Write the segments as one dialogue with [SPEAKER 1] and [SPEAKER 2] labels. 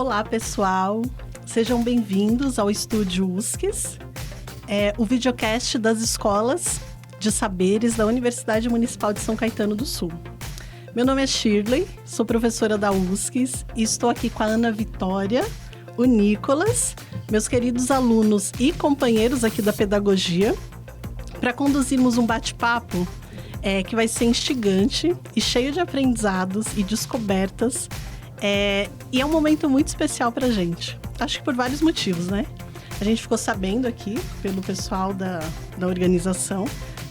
[SPEAKER 1] Olá, pessoal! Sejam bem-vindos ao Estúdio USCS, o videocast das escolas de saberes da Universidade Municipal de São Caetano do Sul. Meu nome é Shirley, sou professora da USCS e estou aqui com a Ana Vitória, o Nicolas, meus queridos alunos e companheiros aqui da pedagogia, para conduzirmos um bate-papo que vai ser instigante e cheio de aprendizados e descobertas. E é um momento muito especial pra gente. Acho que por vários motivos, né? A gente ficou sabendo aqui, pelo pessoal da organização,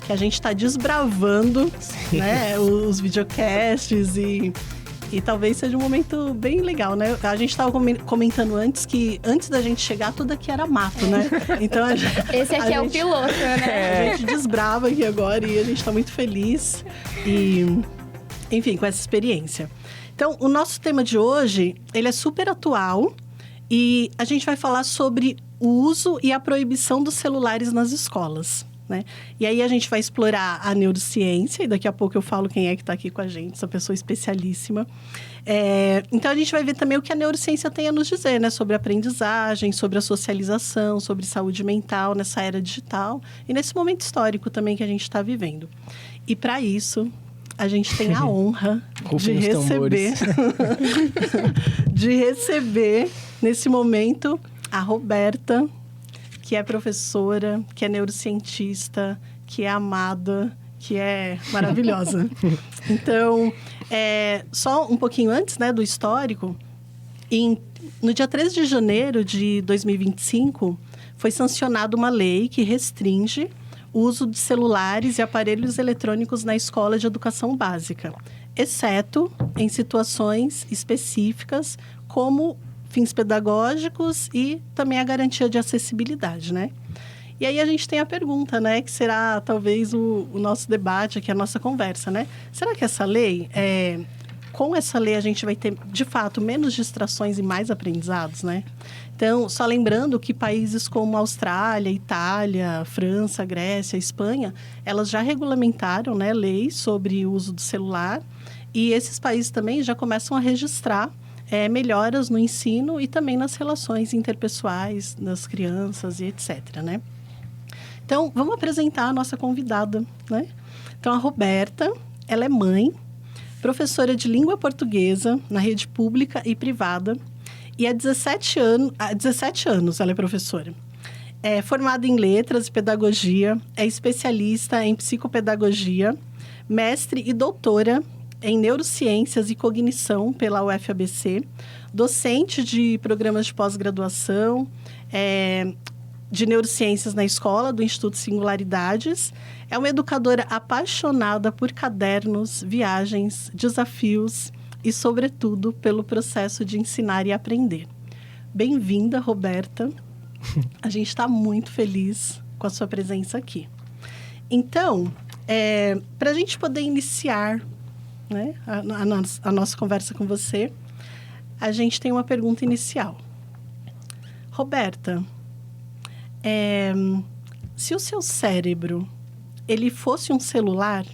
[SPEAKER 1] que a gente está desbravando, né, os videocasts e talvez seja um momento bem legal, né? A gente estava comentando antes que antes da gente chegar, tudo aqui era mato, né? Então
[SPEAKER 2] esse aqui é o piloto, né?
[SPEAKER 1] A gente desbrava aqui agora e a gente está muito feliz e, enfim, com essa experiência. Então, o nosso tema de hoje, ele é super atual e a gente vai falar sobre o uso e a proibição dos celulares nas escolas, né? E aí a gente vai explorar a neurociência e daqui a pouco eu falo quem é que está aqui com a gente, essa pessoa especialíssima. Então, a gente vai ver também o que a neurociência tem a nos dizer, né? Sobre aprendizagem, sobre a socialização, sobre saúde mental nessa era digital e nesse momento histórico também que a gente está vivendo. E para isso, a gente tem a honra de receber nesse momento a Roberta, que é professora, que é neurocientista, que é amada, que é maravilhosa. Então, só um pouquinho antes, né, do histórico, no dia 13 de janeiro de 2025, foi sancionada uma lei que restringe o uso de celulares e aparelhos eletrônicos na escola de educação básica, exceto em situações específicas, como fins pedagógicos e também a garantia de acessibilidade, né? E aí a gente tem a pergunta, né, que será talvez o nosso debate aqui, a nossa conversa, né? Será que essa lei, com essa lei a gente vai ter, de fato, menos distrações e mais aprendizados, né? Então, só lembrando que países como Austrália, Itália, França, Grécia, Espanha, elas já regulamentaram, né, leis sobre o uso do celular e esses países também já começam a registrar melhoras no ensino e também nas relações interpessoais das crianças e etc, né? Então, vamos apresentar a nossa convidada, né? Então, a Roberta, ela é mãe, professora de língua portuguesa na rede pública e privada e há 17 anos ela é professora. É formada em letras e pedagogia, é especialista em psicopedagogia, mestre e doutora em neurociências e cognição pela UFABC, docente de programas de pós-graduação, de neurociências na escola do Instituto Singularidades. É uma educadora apaixonada por cadernos, viagens, desafios e, sobretudo, pelo processo de ensinar e aprender. Bem-vinda, Roberta. A gente está muito feliz com a sua presença aqui. Então, para a gente poder iniciar, né, a nossa conversa com você, a gente tem uma pergunta inicial. Roberta, se o seu cérebro ele fosse um celular,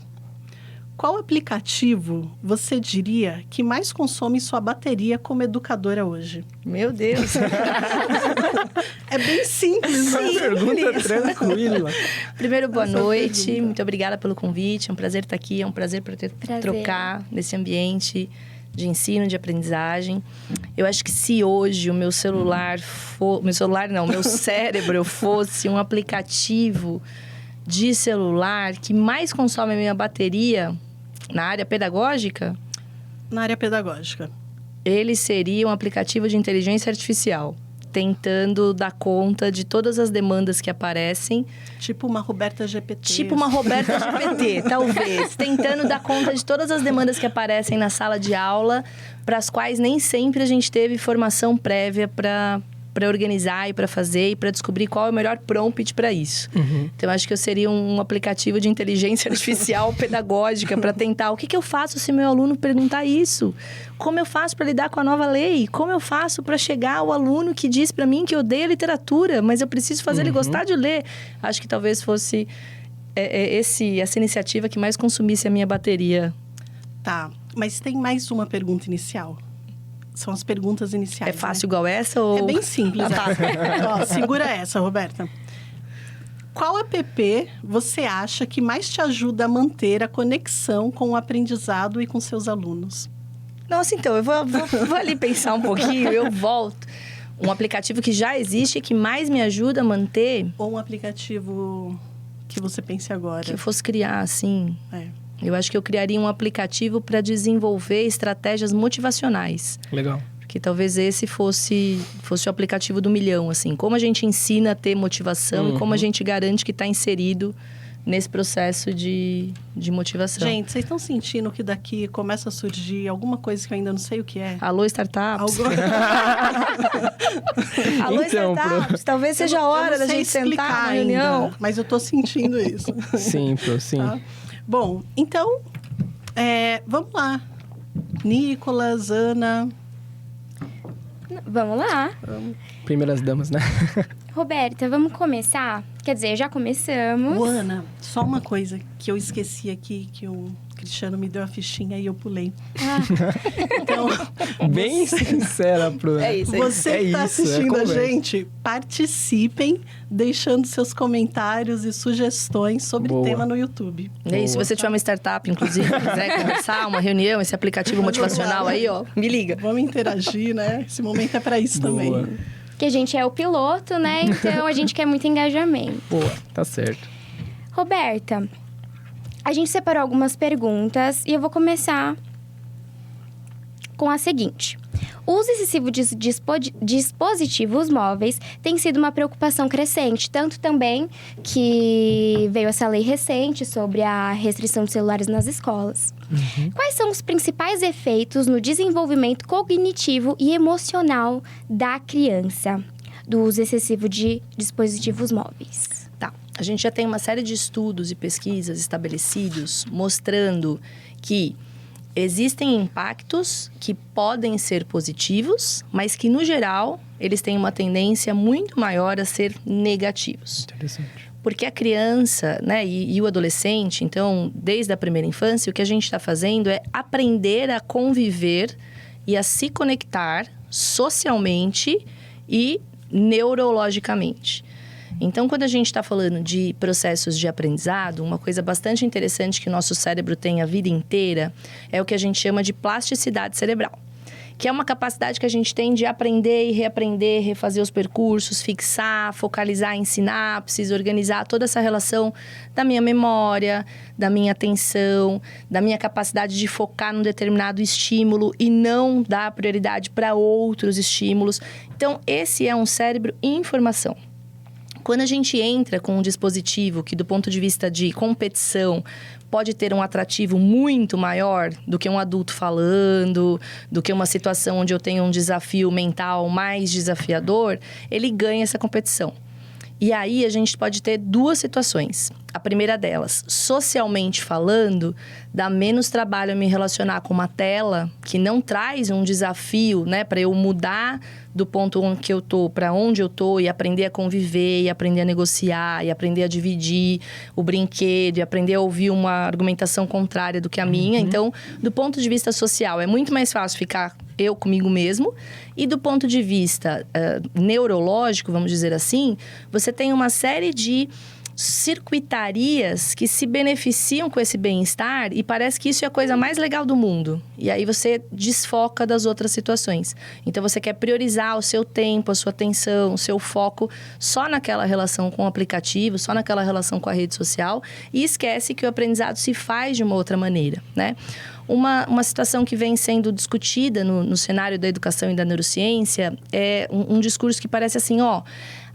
[SPEAKER 1] qual aplicativo você diria que mais consome sua bateria como educadora hoje?
[SPEAKER 2] Meu Deus!
[SPEAKER 1] É bem simples, né?
[SPEAKER 3] Pergunta tranquila.
[SPEAKER 2] Primeiro, boa noite. Muito obrigada pelo convite. É um prazer estar aqui. É um prazer poder trocar nesse ambiente de ensino, de aprendizagem. Eu acho que se hoje o meu celular meu cérebro fosse um aplicativo de celular que mais consome a minha bateria na área pedagógica?
[SPEAKER 1] Na área pedagógica.
[SPEAKER 2] Ele seria um aplicativo de inteligência artificial, tentando dar conta de todas as demandas que aparecem.
[SPEAKER 1] Tipo uma Roberta GPT.
[SPEAKER 2] Tipo uma Roberta GPT, talvez. Tentando dar conta de todas as demandas que aparecem na sala de aula, para as quais nem sempre a gente teve formação prévia para organizar e para fazer e para descobrir qual é o melhor prompt para isso.
[SPEAKER 3] Uhum.
[SPEAKER 2] Então, acho que eu seria um aplicativo de inteligência artificial pedagógica para tentar. O que eu faço se meu aluno perguntar isso? Como eu faço para lidar com a nova lei? Como eu faço para chegar ao aluno que diz para mim que odeia literatura, mas eu preciso fazer ele gostar de ler? Acho que talvez fosse essa iniciativa que mais consumisse a minha bateria.
[SPEAKER 1] Tá, mas tem mais uma pergunta inicial. são as perguntas iniciais.
[SPEAKER 2] É fácil igual essa ou...
[SPEAKER 1] É bem simples. Ó, segura essa, Roberta. Qual app você acha que mais te ajuda a manter a conexão com o aprendizado e com seus alunos?
[SPEAKER 2] Nossa, então, eu vou ali pensar um pouquinho, eu volto. Um aplicativo que já existe e que mais me ajuda a manter...
[SPEAKER 1] Ou um aplicativo que você pense agora?
[SPEAKER 2] Que eu fosse criar, assim...
[SPEAKER 1] É.
[SPEAKER 2] Eu acho que eu criaria um aplicativo para desenvolver estratégias motivacionais.
[SPEAKER 3] Legal.
[SPEAKER 2] Que talvez esse fosse o aplicativo do milhão, assim. Como a gente ensina a ter motivação e como a gente garante que está inserido nesse processo de motivação.
[SPEAKER 1] Gente, vocês estão sentindo que daqui começa a surgir alguma coisa que eu ainda não sei o que é?
[SPEAKER 2] Alô, startups? Alô,
[SPEAKER 3] Então,
[SPEAKER 2] startups? Talvez seja a hora da gente sentar na reunião.
[SPEAKER 1] Ainda, mas eu tô sentindo isso.
[SPEAKER 3] Sim, sim.
[SPEAKER 1] Tá? Bom, então, vamos lá. Nicolas, Ana...
[SPEAKER 4] Vamos lá.
[SPEAKER 3] Primeiras damas, né?
[SPEAKER 4] Roberta, vamos começar? Quer dizer, já começamos.
[SPEAKER 1] Ana, só uma coisa que eu esqueci aqui, que o Cristiano me deu a fichinha e eu pulei. Então,
[SPEAKER 3] Bem sincera, Pro.
[SPEAKER 2] É isso, é
[SPEAKER 1] você que está assistindo a gente, participem, deixando seus comentários e sugestões sobre o tema no YouTube.
[SPEAKER 2] É isso, se você tiver uma startup, inclusive, quiser conversar, uma reunião, esse aplicativo motivacional aí, ó, me liga.
[SPEAKER 1] Vamos interagir, né? Esse momento é para isso também.
[SPEAKER 4] Que a gente é o piloto, né? Então, a gente quer muito engajamento.
[SPEAKER 3] Boa, tá certo.
[SPEAKER 4] Roberta, a gente separou algumas perguntas e eu vou começar com a seguinte. O uso excessivo de dispositivos móveis tem sido uma preocupação crescente, tanto também que veio essa lei recente sobre a restrição de celulares nas escolas. Quais são os principais efeitos no desenvolvimento cognitivo e emocional da criança do uso excessivo de dispositivos móveis?
[SPEAKER 2] Tá, a gente já tem uma série de estudos e pesquisas estabelecidos mostrando que existem impactos que podem ser positivos, mas que, no geral, eles têm uma tendência muito maior a ser negativos.
[SPEAKER 3] Interessante.
[SPEAKER 2] Porque a criança, né, e o adolescente, então, desde a primeira infância, o que a gente está fazendo é aprender a conviver e a se conectar socialmente e neurologicamente. Então, quando a gente está falando de processos de aprendizado, uma coisa bastante interessante que o nosso cérebro tem a vida inteira é o que a gente chama de plasticidade cerebral, que é uma capacidade que a gente tem de aprender e reaprender, refazer os percursos, fixar, focalizar em sinapses, organizar toda essa relação da minha memória, da minha atenção, da minha capacidade de focar num determinado estímulo e não dar prioridade para outros estímulos. Então, esse é um cérebro em informação. Quando a gente entra com um dispositivo que, do ponto de vista de competição, pode ter um atrativo muito maior do que um adulto falando, do que uma situação onde eu tenho um desafio mental mais desafiador, ele ganha essa competição. E aí a gente pode ter duas situações. A primeira delas, socialmente falando, dá menos trabalho a me relacionar com uma tela que não traz um desafio, né, para eu mudar do ponto onde que eu tô para onde eu tô e aprender a conviver, e aprender a negociar, e aprender a dividir o brinquedo, e aprender a ouvir uma argumentação contrária do que a minha. Então, do ponto de vista social, é muito mais fácil ficar eu comigo mesmo. E do ponto de vista neurológico, vamos dizer assim, você tem uma série de circuitarias que se beneficiam com esse bem-estar e parece que isso é a coisa mais legal do mundo. E aí você desfoca das outras situações. Então você quer priorizar o seu tempo, a sua atenção, o seu foco só naquela relação com o aplicativo, só naquela relação com a rede social e esquece que o aprendizado se faz de uma outra maneira, né? Uma situação que vem sendo discutida no cenário da educação e da neurociência é um discurso que parece assim, ó...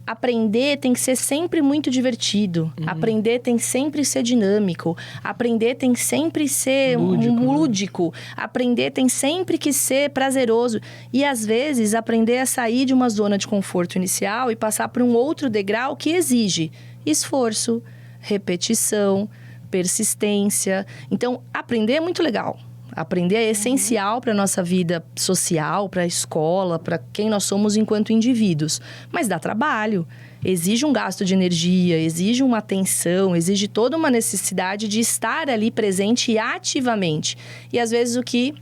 [SPEAKER 2] Aprender tem que ser sempre muito divertido. Aprender tem que sempre ser dinâmico. Aprender tem que sempre ser lúdico. Aprender tem sempre que ser prazeroso. E, às vezes, aprender é sair de uma zona de conforto inicial e passar para um outro degrau que exige esforço, repetição, persistência. Então, aprender é muito legal. Aprender é essencial para a nossa vida social, para a escola, para quem nós somos enquanto indivíduos. Mas dá trabalho, exige um gasto de energia, exige uma atenção, exige toda uma necessidade de estar ali presente e ativamente. E às vezes o que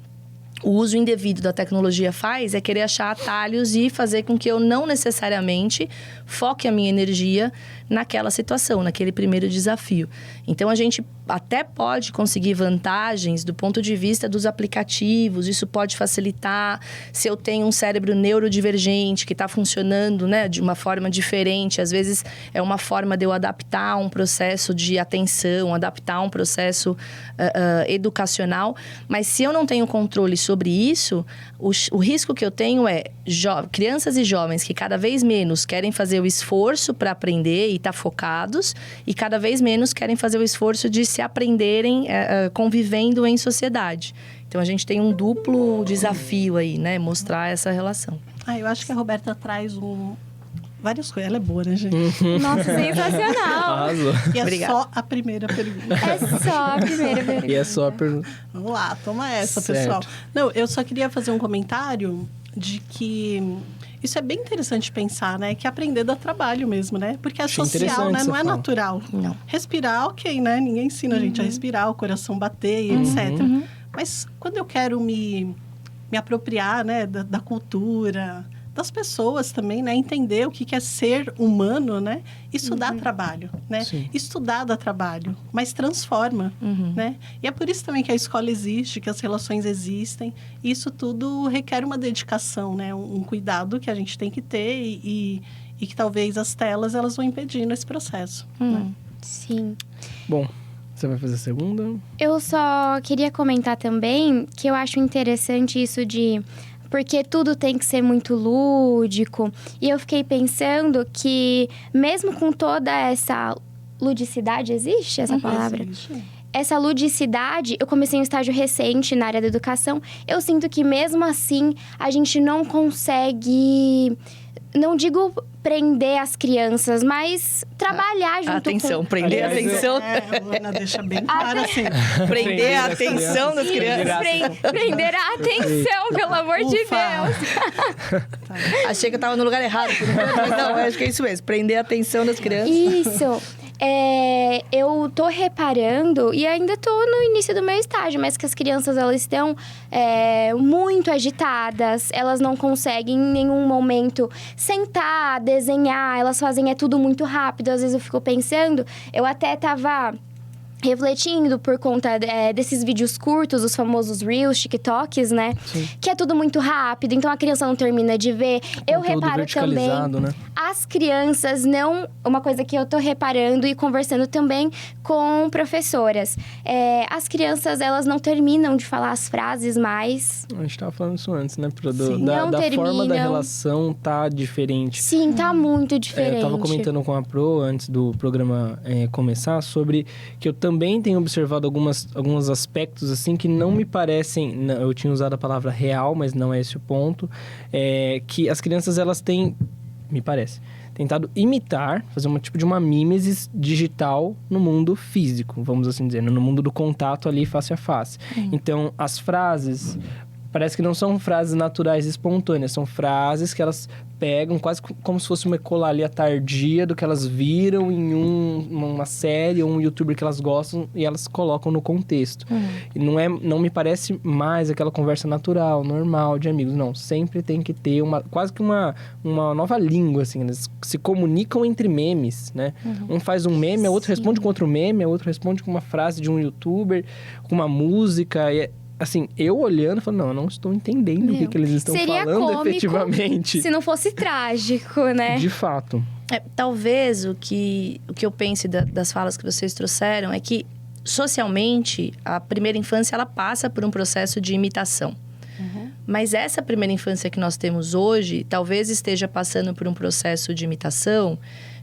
[SPEAKER 2] o uso indevido da tecnologia faz é querer achar atalhos e fazer com que eu não necessariamente foque a minha energia naquela situação, naquele primeiro desafio. Então, a gente até pode conseguir vantagens do ponto de vista dos aplicativos, isso pode facilitar se eu tenho um cérebro neurodivergente que está funcionando, né, de uma forma diferente. Às vezes, é uma forma de eu adaptar um processo de atenção, adaptar um processo educacional. Mas se eu não tenho controle sobre isso, o risco que eu tenho é crianças e jovens que cada vez menos querem fazer o esforço para aprender e estar focados, e cada vez menos querem fazer o esforço de se aprenderem convivendo em sociedade. Então, a gente tem um duplo desafio aí, né? Mostrar essa relação.
[SPEAKER 1] Eu acho que a Roberta traz várias coisas. Ela é boa, né, gente?
[SPEAKER 4] Nossa, sensacional.
[SPEAKER 3] Arrasou.
[SPEAKER 1] E é
[SPEAKER 2] Obrigada.
[SPEAKER 1] só a primeira pergunta.
[SPEAKER 4] É só a primeira pergunta.
[SPEAKER 3] E é só a pergunta.
[SPEAKER 1] Vamos lá, toma essa,
[SPEAKER 3] Certo.
[SPEAKER 1] pessoal. Não, eu só queria fazer um comentário de que isso é bem interessante pensar, né? Que aprender dá trabalho mesmo, né? Porque é
[SPEAKER 3] Achei
[SPEAKER 1] social, né?
[SPEAKER 3] interessante
[SPEAKER 1] Não é
[SPEAKER 3] você falar.
[SPEAKER 1] natural.
[SPEAKER 2] Não.
[SPEAKER 1] Respirar, ok, né? Ninguém ensina a gente a respirar, o coração bater e etc. Mas quando eu quero me apropriar, né? Da cultura, das pessoas também, né? Entender o que é ser humano, né? Isso dá trabalho, né?
[SPEAKER 3] Sim.
[SPEAKER 1] Estudar dá trabalho, mas transforma, né? E é por isso também que a escola existe, que as relações existem. E isso tudo requer uma dedicação, né? Um cuidado que a gente tem que ter e que talvez as telas, elas vão impedindo esse processo, né?
[SPEAKER 4] Sim.
[SPEAKER 3] Bom, você vai fazer a segunda?
[SPEAKER 4] Eu só queria comentar também que eu acho interessante isso de... Porque tudo tem que ser muito lúdico. E eu fiquei pensando que, mesmo com toda essa ludicidade, existe essa palavra?
[SPEAKER 1] Existe.
[SPEAKER 4] Essa ludicidade, eu comecei um estágio recente na área da educação. Eu sinto que, mesmo assim, a gente não consegue... Não digo prender as crianças, mas trabalhar junto
[SPEAKER 2] Atenção,
[SPEAKER 4] com...
[SPEAKER 2] prender a
[SPEAKER 3] Aliás,
[SPEAKER 2] atenção.
[SPEAKER 1] A Luana deixa bem claro assim.
[SPEAKER 2] Prender a atenção das
[SPEAKER 4] Isso,
[SPEAKER 2] crianças.
[SPEAKER 4] prender a atenção, pelo amor de
[SPEAKER 1] Ufa.
[SPEAKER 4] Deus.
[SPEAKER 2] Achei que eu tava no lugar errado. Mas não, acho que é isso mesmo. Prender a atenção das crianças.
[SPEAKER 4] Isso. Eu tô reparando, e ainda tô no início do meu estágio, mas que as crianças, elas estão muito agitadas. Elas não conseguem, em nenhum momento, sentar, desenhar. Elas fazem tudo muito rápido. Às vezes eu fico pensando... Eu até tava... refletindo por conta desses vídeos curtos, os famosos Reels, TikToks, né?
[SPEAKER 3] Sim.
[SPEAKER 4] Que é tudo muito rápido, então a criança não termina de ver. Eu
[SPEAKER 3] Conteúdo
[SPEAKER 4] reparo também,
[SPEAKER 3] verticalizado, né?
[SPEAKER 4] as crianças não... Uma coisa que eu tô reparando e conversando também com professoras. As crianças, elas não terminam de falar as frases mais.
[SPEAKER 3] A gente tava falando isso antes, né?
[SPEAKER 1] Sim.
[SPEAKER 4] Não
[SPEAKER 3] Da forma da
[SPEAKER 4] terminam.
[SPEAKER 3] relação tá diferente.
[SPEAKER 4] Sim, tá muito diferente.
[SPEAKER 3] Eu tava comentando com a Pro, antes do programa começar, sobre que eu também tenho observado alguns aspectos, assim, que não me parecem... Eu tinha usado a palavra real, mas não é esse o ponto. Que as crianças, elas têm, me parece, tentado imitar, fazer um tipo de uma mimesis digital no mundo físico, vamos assim dizer, no mundo do contato ali face a face. Então, as frases... Parece que não são frases naturais e espontâneas, são frases que elas pegam quase como se fosse uma ecolalia tardia do que elas viram em uma série ou um youtuber que elas gostam e elas colocam no contexto. E não me parece mais aquela conversa natural, normal, de amigos. Não, sempre tem que ter quase que uma nova língua, assim. Eles se comunicam entre memes, né? Um faz um meme, o outro responde com outro meme, o outro responde com uma frase de um youtuber, com uma música. Assim, eu olhando, falando, não, eu não estou entendendo o que eles estão
[SPEAKER 4] Seria
[SPEAKER 3] falando
[SPEAKER 4] cômico
[SPEAKER 3] efetivamente.
[SPEAKER 4] se não fosse trágico, né?
[SPEAKER 3] De fato.
[SPEAKER 2] Talvez o que eu pense das falas que vocês trouxeram é que, socialmente, a primeira infância, ela passa por um processo de imitação. Mas essa primeira infância que nós temos hoje, talvez esteja passando por um processo de imitação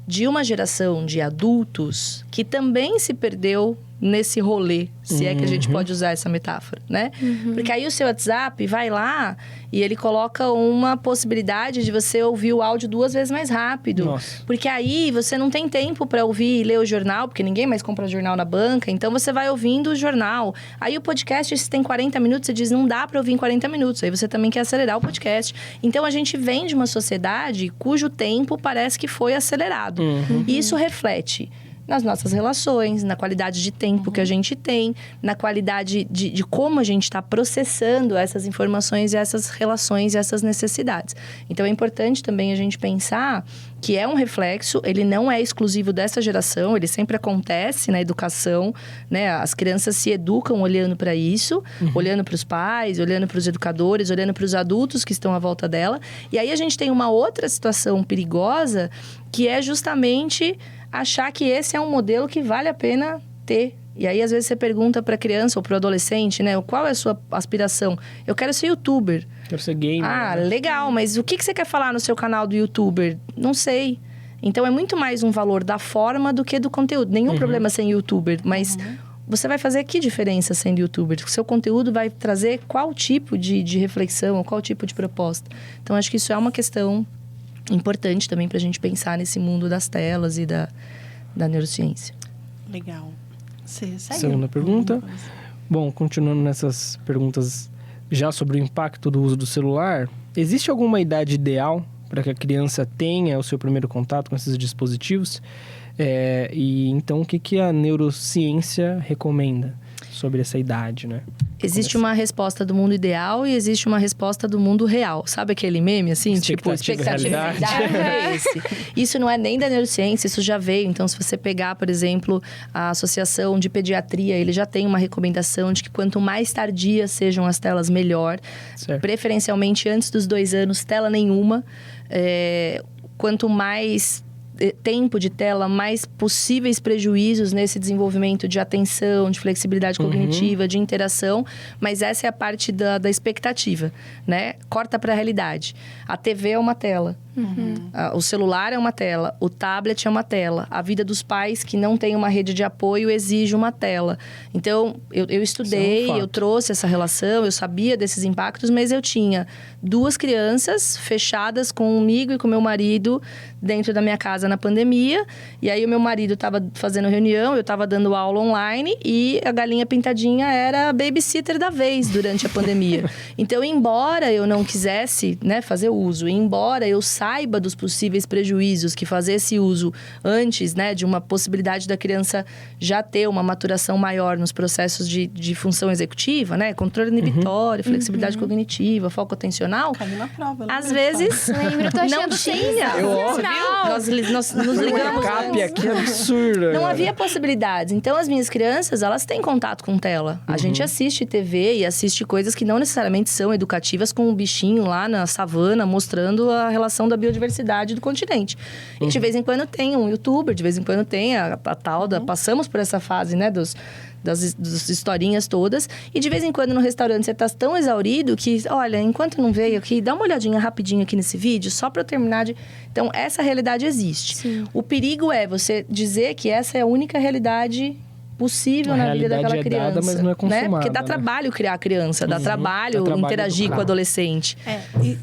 [SPEAKER 2] de uma geração de adultos que também se perdeu nesse rolê, se é que a gente pode usar essa metáfora, né? Porque aí o seu WhatsApp vai lá e ele coloca uma possibilidade de você ouvir o áudio 2 vezes mais rápido.
[SPEAKER 3] Nossa.
[SPEAKER 2] Porque aí você não tem tempo para ouvir e ler o jornal, porque ninguém mais compra jornal na banca, então você vai ouvindo o jornal. Aí o podcast, se tem 40 minutos, você diz, não dá para ouvir em 40 minutos. Aí você também quer acelerar o podcast. Então a gente vem de uma sociedade cujo tempo parece que foi acelerado. E isso reflete nas nossas relações, na qualidade de tempo que a gente tem, na qualidade de como a gente está processando essas informações e essas relações e essas necessidades. Então, é importante também a gente pensar que é um reflexo, ele não é exclusivo dessa geração, ele sempre acontece na educação, né? As crianças se educam olhando para isso, olhando para os pais, olhando para os educadores, olhando para os adultos que estão à volta dela. E aí a gente tem uma outra situação perigosa, que é justamente achar que esse é um modelo que vale a pena ter. E aí, às vezes, você pergunta para a criança ou para o adolescente, né? Qual é a sua aspiração? Eu quero ser youtuber.
[SPEAKER 3] Quero ser gamer.
[SPEAKER 2] Ah, legal, mas o que você quer falar no seu canal do youtuber? Não sei. Então, é muito mais um valor da forma do que do conteúdo. Nenhum problema ser youtuber, mas você vai fazer que diferença sendo youtuber? O seu conteúdo vai trazer qual tipo de reflexão, qual tipo de proposta? Então, acho que isso é uma questão importante também para a gente pensar nesse mundo das telas e da neurociência.
[SPEAKER 1] Legal.
[SPEAKER 3] Segunda pergunta. Bom, continuando nessas perguntas já sobre o impacto do uso do celular, existe alguma idade ideal para que a criança tenha o seu primeiro contato com esses dispositivos? E então, o que a neurociência recomenda sobre essa idade, né?
[SPEAKER 2] Existe uma resposta do mundo ideal e existe uma resposta do mundo real. Sabe aquele meme, assim? Expectativa e realidade. É esse. Isso não é nem da neurociência, isso já veio. Então, se você pegar, por exemplo, a Associação de Pediatria, ele já tem uma recomendação de que quanto mais tardias sejam as telas, melhor.
[SPEAKER 3] Certo.
[SPEAKER 2] Preferencialmente antes dos 2 anos, tela nenhuma. Quanto mais tempo de tela, mais possíveis prejuízos nesse desenvolvimento de atenção, de flexibilidade cognitiva, de interação, mas essa é a parte da expectativa, né? Corta para a realidade. A TV é uma tela. O celular é uma tela, o tablet é uma tela. A vida dos pais que não têm uma rede de apoio exige uma tela. Então, eu estudei, eu trouxe essa relação, eu sabia desses impactos, mas eu tinha 2 crianças fechadas comigo e com meu marido dentro da minha casa na pandemia. E aí, o meu marido estava fazendo reunião, eu estava dando aula online e a galinha pintadinha era a babysitter da vez durante a pandemia. Então, embora eu não quisesse, né, fazer uso, embora eu saiba dos possíveis prejuízos que fazer esse uso antes, né, de uma possibilidade da criança já ter uma maturação maior nos processos de função executiva, né, controle inibitório, flexibilidade cognitiva, foco atencional.
[SPEAKER 1] Caiu na prova,
[SPEAKER 2] às vezes
[SPEAKER 4] Lembro, tô achando
[SPEAKER 2] não tinha. Nós nos ligamos.
[SPEAKER 3] Cap aqui absurda.
[SPEAKER 2] Não havia possibilidades. Então, as minhas crianças, elas têm contato com tela. A gente assiste TV e assiste coisas que não necessariamente são educativas, com um bichinho lá na savana mostrando a relação da biodiversidade do continente. E de vez em quando tem um youtuber, de vez em quando tem a tal da... Passamos por essa fase, né, das historinhas todas. E de vez em quando no restaurante você tá tão exaurido que, olha, enquanto não veio aqui, dá uma olhadinha rapidinho aqui nesse vídeo, só para eu terminar de... Então, essa realidade existe. Sim. O perigo é você dizer que essa é a única realidade possível na vida daquela criança.
[SPEAKER 3] Dada, mas não é consumada,
[SPEAKER 2] né? Porque dá
[SPEAKER 3] né?
[SPEAKER 2] trabalho criar a criança, dá trabalho interagir com o adolescente.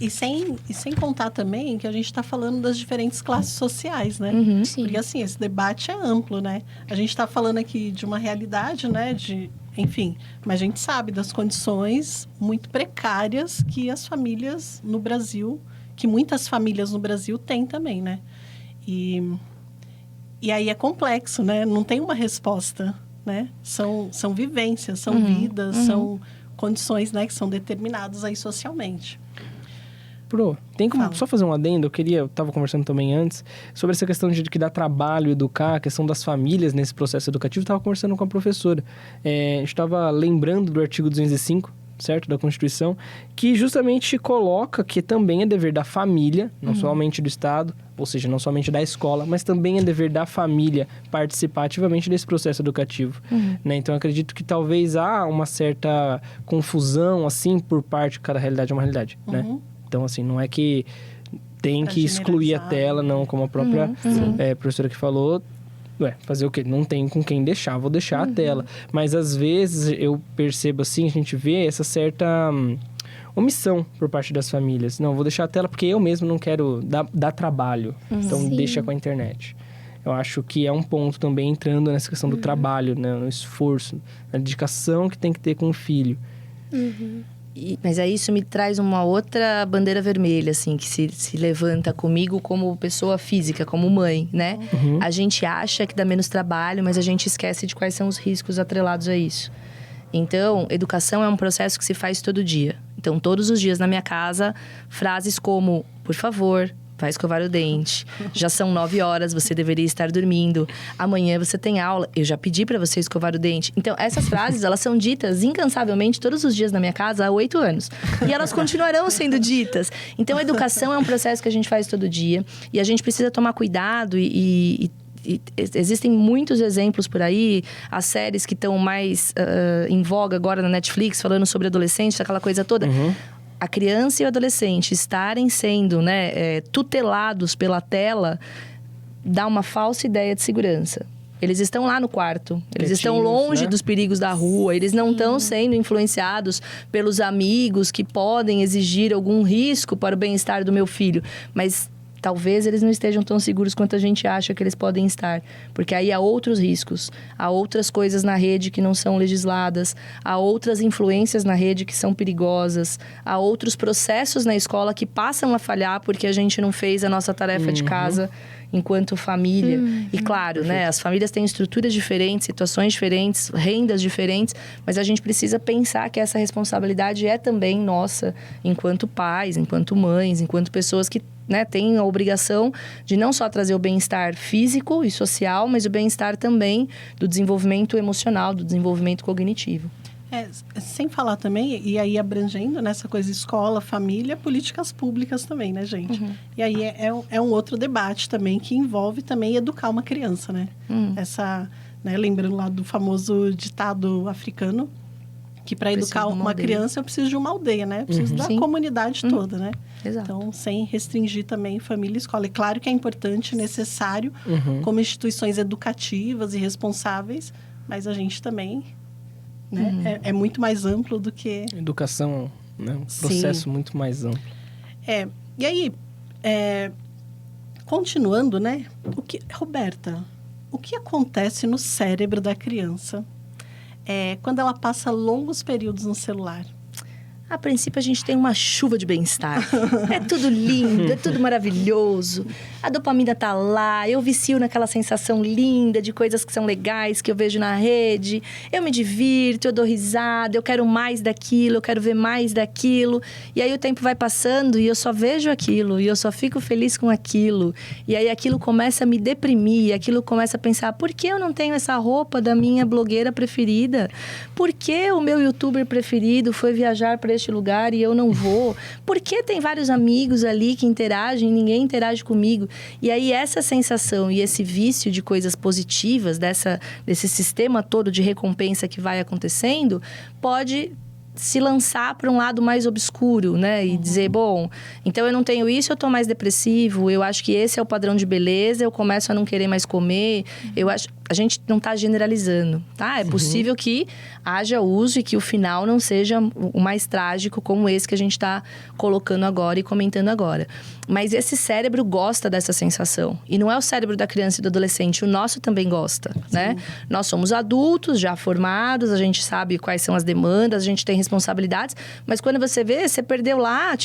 [SPEAKER 1] E sem contar também que a gente está falando das diferentes classes sociais, né? Porque assim, esse debate é amplo, né? A gente está falando aqui de uma realidade, né? Enfim, mas a gente sabe das condições muito precárias que as famílias no Brasil, que muitas famílias no Brasil têm também, né? E aí é complexo, né? Não tem uma resposta, né? São vivências, são vidas, são condições, né, que são determinadas aí socialmente.
[SPEAKER 3] Pro, tem como só fazer um adendo? Eu estava conversando também antes sobre essa questão de que dá trabalho educar, a questão das famílias nesse processo educativo. Estava conversando com a professora. A gente estava lembrando do artigo 205, certo? Da Constituição, que justamente coloca que também é dever da família, não somente do Estado, ou seja, não somente da escola, mas também é dever da família participar ativamente desse processo educativo. Né? Então, eu acredito que talvez há uma certa confusão, assim, por parte, cada realidade é uma realidade, né? Então, assim, não é que tem que excluir a tela, não, como a própria professora que falou. Fazer o quê? Não tem com quem deixar, vou deixar a tela. Mas, às vezes, eu percebo, assim, a gente vê essa certa omissão por parte das famílias. Não, vou deixar a tela porque eu mesmo não quero dar trabalho. Então, deixa com a internet. Eu acho que é um ponto também entrando nessa questão do trabalho, né? No esforço, na dedicação que tem que ter com o filho.
[SPEAKER 2] Mas aí isso me traz uma outra bandeira vermelha, assim, que se levanta comigo como pessoa física, como mãe, né? A gente acha que dá menos trabalho, mas a gente esquece de quais são os riscos atrelados a isso. Então, educação é um processo que se faz todo dia. Então, todos os dias na minha casa, frases como, por favor, vai escovar o dente. Já são 9 horas, você deveria estar dormindo. Amanhã você tem aula. Eu já pedi para você escovar o dente. Então, essas frases, elas são ditas incansavelmente todos os dias na minha casa há 8 anos. E elas continuarão sendo ditas. Então, a educação é um processo que a gente faz todo dia. E a gente precisa tomar cuidado e existem muitos exemplos por aí, as séries que estão mais em voga agora na Netflix, falando sobre adolescentes, aquela coisa toda. A criança e o adolescente estarem sendo tutelados pela tela dá uma falsa ideia de segurança. Eles estão lá no quarto, eles estão longe dos perigos da rua, eles não estão sendo influenciados pelos amigos que podem exigir algum risco para o bem-estar do meu filho, mas talvez eles não estejam tão seguros quanto a gente acha que eles podem estar. Porque aí há outros riscos, há outras coisas na rede que não são legisladas, há outras influências na rede que são perigosas, há outros processos na escola que passam a falhar porque a gente não fez a nossa tarefa de casa enquanto família. E claro, né, as famílias têm estruturas diferentes, situações diferentes, rendas diferentes, mas a gente precisa pensar que essa responsabilidade é também nossa, enquanto pais, enquanto mães, enquanto pessoas que tem a obrigação de não só trazer o bem-estar físico e social, mas o bem-estar também do desenvolvimento emocional, do desenvolvimento cognitivo.
[SPEAKER 1] Sem falar também, e aí abrangendo nessa coisa escola, família, políticas públicas também, né, gente? E aí é um outro debate também que envolve também educar uma criança, né? Essa, lembrando lá do famoso ditado africano, que para educar uma criança eu preciso de uma aldeia, né? Eu preciso da comunidade toda, né?
[SPEAKER 2] Exato.
[SPEAKER 1] Então, sem restringir também família e escola. É claro que é importante, necessário, como instituições educativas e responsáveis, mas a gente também, né? É muito mais amplo do que...
[SPEAKER 3] Educação, né? Um processo muito mais amplo.
[SPEAKER 1] E aí, continuando, né? Roberta, o que acontece no cérebro da criança quando ela passa longos períodos no celular?
[SPEAKER 2] A princípio, a gente tem uma chuva de bem-estar. É tudo lindo, é tudo maravilhoso. A dopamina tá lá, eu vicio naquela sensação linda de coisas que são legais, que eu vejo na rede. Eu me divirto, eu dou risada, eu quero mais daquilo, eu quero ver mais daquilo. E aí o tempo vai passando e eu só vejo aquilo, e eu só fico feliz com aquilo. E aí aquilo começa a me deprimir, aquilo começa a pensar, por que eu não tenho essa roupa da minha blogueira preferida? Por que o meu youtuber preferido foi viajar para este lugar e eu não vou? Por que tem vários amigos ali que interagem e ninguém interage comigo? E aí essa sensação e esse vício de coisas positivas, desse sistema todo de recompensa que vai acontecendo, pode se lançar para um lado mais obscuro, né? E dizer, bom, então eu não tenho isso, eu tô mais depressivo, eu acho que esse é o padrão de beleza, eu começo a não querer mais comer, eu acho... A gente não está generalizando, tá? É possível que haja uso e que o final não seja o mais trágico como esse que a gente está colocando agora e comentando agora. Mas esse cérebro gosta dessa sensação. E não é o cérebro da criança e do adolescente, o nosso também gosta, né? Nós somos adultos, já formados, a gente sabe quais são as demandas, a gente tem responsabilidades. Mas quando você vê, você perdeu lá,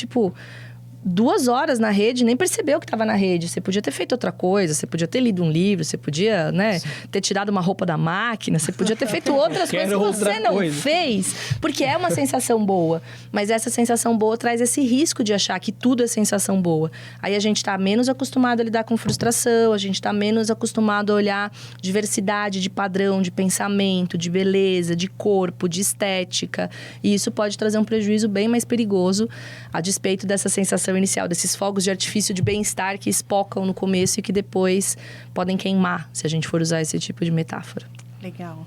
[SPEAKER 2] 2 horas na rede, nem percebeu que estava na rede. Você podia ter feito outra coisa, você podia ter lido um livro, você podia, ter tirado uma roupa da máquina, você podia ter feito outras coisas que você não fez, porque é uma sensação boa. Mas essa sensação boa traz esse risco de achar que tudo é sensação boa. Aí a gente está menos acostumado a lidar com frustração, a gente está menos acostumado a olhar diversidade de padrão, de pensamento, de beleza, de corpo, de estética. E isso pode trazer um prejuízo bem mais perigoso, a despeito dessa sensação inicial, desses fogos de artifício de bem-estar que espocam no começo e que depois podem queimar, se a gente for usar esse tipo de metáfora.
[SPEAKER 1] Legal.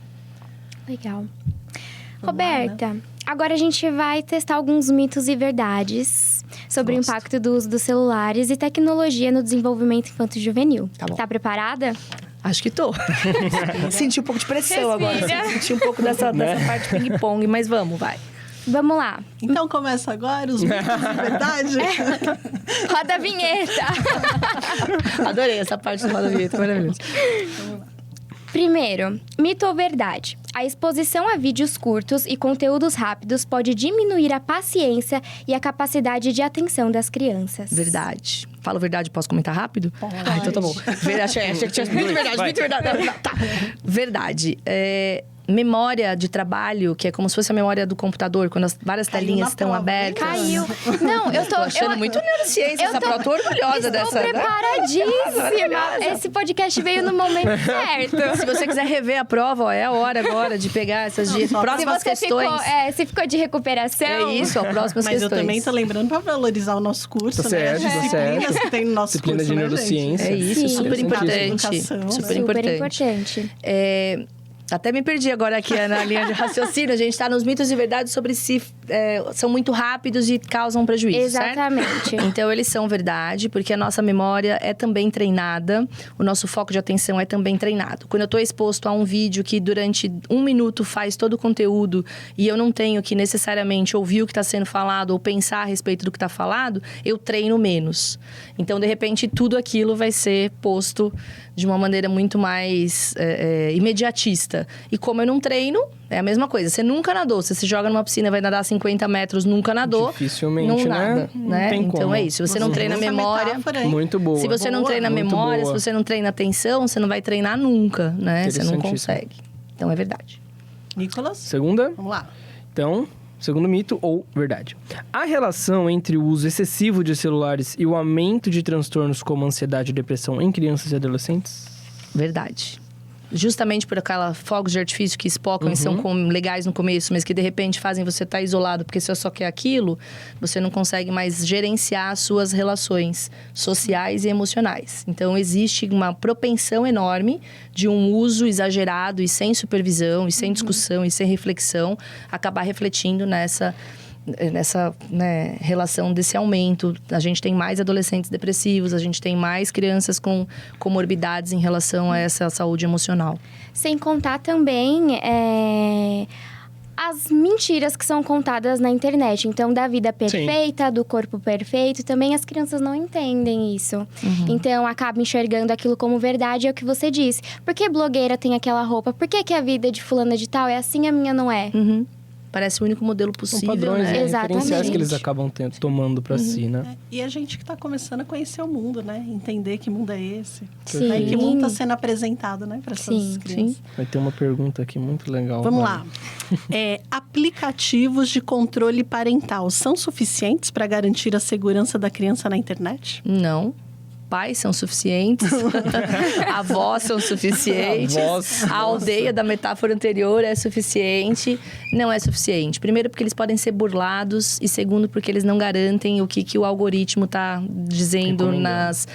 [SPEAKER 4] Roberta, agora a gente vai testar alguns mitos e verdades sobre o impacto do uso dos celulares e tecnologia no desenvolvimento infanto-juvenil.
[SPEAKER 2] Tá bom.
[SPEAKER 4] Tá preparada?
[SPEAKER 2] Acho que tô. Senti um pouco de pressão agora. Senti um pouco dessa parte ping-pong, mas vai.
[SPEAKER 4] Vamos lá.
[SPEAKER 1] Então começa agora os mitos de verdade?
[SPEAKER 4] Roda a vinheta.
[SPEAKER 2] Adorei essa parte do roda a vinheta, maravilhoso.
[SPEAKER 4] Primeiro, mito ou verdade? A exposição a vídeos curtos e conteúdos rápidos pode diminuir a paciência e a capacidade de atenção das crianças.
[SPEAKER 2] Verdade. Falo verdade, posso comentar rápido?
[SPEAKER 1] Pode.
[SPEAKER 2] Então tá bom. Achei que tinha muito verdade, muito verdade. Tá. Verdade. Memória de trabalho, que é como se fosse a memória do computador, quando as várias telinhas estão abertas.
[SPEAKER 4] Caiu. Não, eu tô
[SPEAKER 2] achando muito neurociência essa prova. Tô orgulhosa dessa.
[SPEAKER 4] Estou preparadíssima. Esse podcast veio no momento certo.
[SPEAKER 2] Se você quiser rever a prova, é a hora agora de pegar essas próximas questões.
[SPEAKER 4] Se ficou de recuperação.
[SPEAKER 2] É isso, próximas questões.
[SPEAKER 1] Mas eu também tô lembrando para valorizar o nosso curso,
[SPEAKER 3] Tá
[SPEAKER 1] né?
[SPEAKER 3] certo,
[SPEAKER 1] As disciplinas que tem no nosso
[SPEAKER 3] Disciplina
[SPEAKER 1] curso,
[SPEAKER 3] de
[SPEAKER 1] né,
[SPEAKER 3] neurociência.
[SPEAKER 2] É isso,
[SPEAKER 4] Sim.
[SPEAKER 2] super importante.
[SPEAKER 1] Educação,
[SPEAKER 2] Super
[SPEAKER 1] né?
[SPEAKER 2] importante. Até me perdi agora aqui na linha de raciocínio. A gente está nos mitos e verdades sobre se são muito rápidos e causam prejuízo,
[SPEAKER 4] Exatamente.
[SPEAKER 2] certo? Então, eles são verdade, porque a nossa memória é também treinada. O nosso foco de atenção é também treinado. Quando eu estou exposto a um vídeo que durante 1 minuto faz todo o conteúdo e eu não tenho que necessariamente ouvir o que está sendo falado ou pensar a respeito do que está falado, eu treino menos. Então, de repente, tudo aquilo vai ser posto de uma maneira muito mais imediatista. E como eu não treino, é a mesma coisa. Você nunca nadou. Você se joga numa piscina e vai nadar 50 metros, nunca nadou.
[SPEAKER 3] Dificilmente,
[SPEAKER 2] não
[SPEAKER 3] né?
[SPEAKER 2] nada, né?
[SPEAKER 3] Tem
[SPEAKER 2] então
[SPEAKER 3] como.
[SPEAKER 2] é isso. Se você não treina a memória...
[SPEAKER 3] Muito boa.
[SPEAKER 2] Se você não treina a
[SPEAKER 3] muito
[SPEAKER 2] memória,
[SPEAKER 3] boa.
[SPEAKER 2] se você não treina a atenção, você não vai treinar nunca, né? Você não consegue. Então é verdade.
[SPEAKER 1] Nicolas?
[SPEAKER 3] Segunda?
[SPEAKER 1] Vamos lá.
[SPEAKER 3] Então, segundo mito ou verdade. A relação entre o uso excessivo de celulares e o aumento de transtornos como ansiedade e depressão em crianças e adolescentes?
[SPEAKER 2] Verdade. Justamente por aquela fogos de artifício que espocam e são legais no começo, mas que de repente fazem você estar isolado porque você só quer aquilo, você não consegue mais gerenciar as suas relações sociais e emocionais. Então, existe uma propensão enorme de um uso exagerado e sem supervisão, e sem discussão, e sem reflexão, acabar refletindo nessa relação desse aumento. A gente tem mais adolescentes depressivos, a gente tem mais crianças com comorbidades em relação a essa saúde emocional.
[SPEAKER 4] Sem contar também as mentiras que são contadas na internet. Então, da vida perfeita, do corpo perfeito, também as crianças não entendem isso. Então, acabam enxergando aquilo como verdade, é o que você disse. Por que blogueira tem aquela roupa? Por que a vida de fulana de tal é assim, a minha não é?
[SPEAKER 2] Parece o único modelo possível,
[SPEAKER 3] São padrões,
[SPEAKER 2] né?
[SPEAKER 3] referenciais que eles acabam tomando pra si, né?
[SPEAKER 1] E a gente que tá começando a conhecer o mundo, né? Entender que mundo é esse.
[SPEAKER 4] Sim.
[SPEAKER 1] Né? E que mundo tá sendo apresentado, né? Para essas crianças.
[SPEAKER 3] Vai ter uma pergunta aqui muito legal.
[SPEAKER 1] Vamos lá. Aplicativos de controle parental são suficientes para garantir a segurança da criança na internet?
[SPEAKER 2] Não. Pais são suficientes, avós são suficientes, a aldeia da metáfora anterior é suficiente. Não é suficiente. Primeiro, porque eles podem ser burlados, e segundo, porque eles não garantem o que o algoritmo está dizendo nas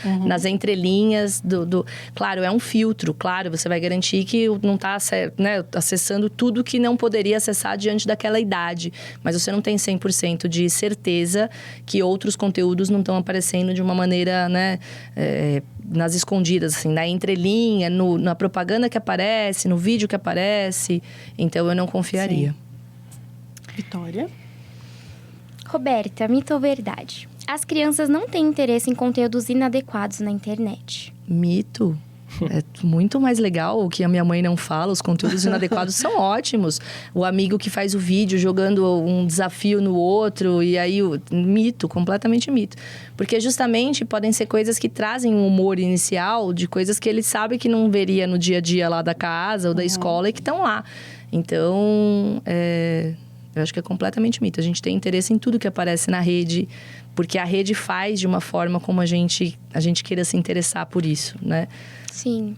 [SPEAKER 2] entrelinhas do... Claro, é um filtro, claro, você vai garantir que não está acessando tudo que não poderia acessar diante daquela idade. Mas você não tem 100% de certeza que outros conteúdos não estão aparecendo de uma maneira, né? Nas escondidas, assim, na entrelinha, na propaganda que aparece, no vídeo que aparece. Então, eu não confiaria.
[SPEAKER 1] Sim. Vitória?
[SPEAKER 4] Roberta, mito ou verdade? As crianças não têm interesse em conteúdos inadequados na internet.
[SPEAKER 2] Mito? É muito mais legal o que a minha mãe não fala. Os conteúdos inadequados são ótimos. O amigo que faz o vídeo jogando um desafio no outro. E aí, mito, completamente mito. Porque justamente podem ser coisas que trazem um humor inicial de coisas que ele sabe que não veria no dia a dia lá da casa ou da escola e que estão lá. Então, eu acho que é completamente mito. A gente tem interesse em tudo que aparece na rede, porque a rede faz de uma forma como a gente queira se interessar por isso, né?
[SPEAKER 4] Sim.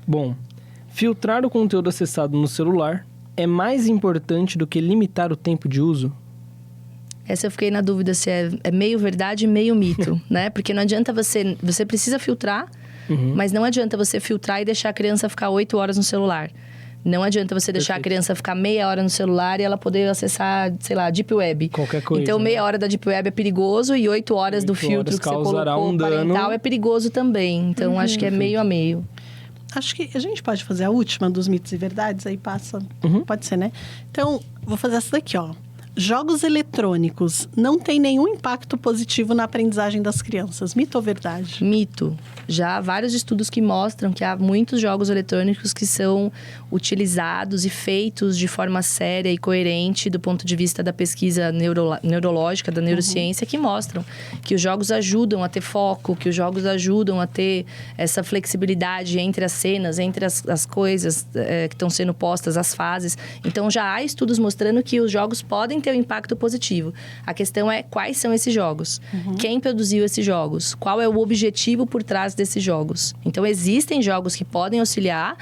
[SPEAKER 3] Bom, filtrar o conteúdo acessado no celular é mais importante do que limitar o tempo de uso?
[SPEAKER 2] Essa eu fiquei na dúvida se é meio verdade e meio mito, né? Porque não adianta você precisa filtrar, mas não adianta você filtrar e deixar a criança ficar 8 horas no celular. Não adianta você deixar a criança ficar meia hora no celular e ela poder acessar, sei lá, Deep Web.
[SPEAKER 3] Qualquer coisa.
[SPEAKER 2] Então, meia hora da Deep Web é perigoso e 8 horas do filtro que você colocou parental é perigoso também. Então, acho que é meio a meio.
[SPEAKER 1] Acho que a gente pode fazer a última dos mitos e verdades, aí passa. Pode ser, né? Então, vou fazer essa daqui, ó. jogos eletrônicos não têm nenhum impacto positivo na aprendizagem das crianças. Mito ou verdade?
[SPEAKER 2] Mito. Já há vários estudos que mostram que há muitos jogos eletrônicos que são utilizados e feitos de forma séria e coerente do ponto de vista da pesquisa neurológica, da neurociência, que mostram que os jogos ajudam a ter foco, que os jogos ajudam a ter essa flexibilidade entre as cenas, entre as coisas que estão sendo postas, as fases. Então, já há estudos mostrando que os jogos podem ter um impacto positivo. A questão é quais são esses jogos? Quem produziu esses jogos? Qual é o objetivo por trás desses jogos? Então, existem jogos que podem auxiliar,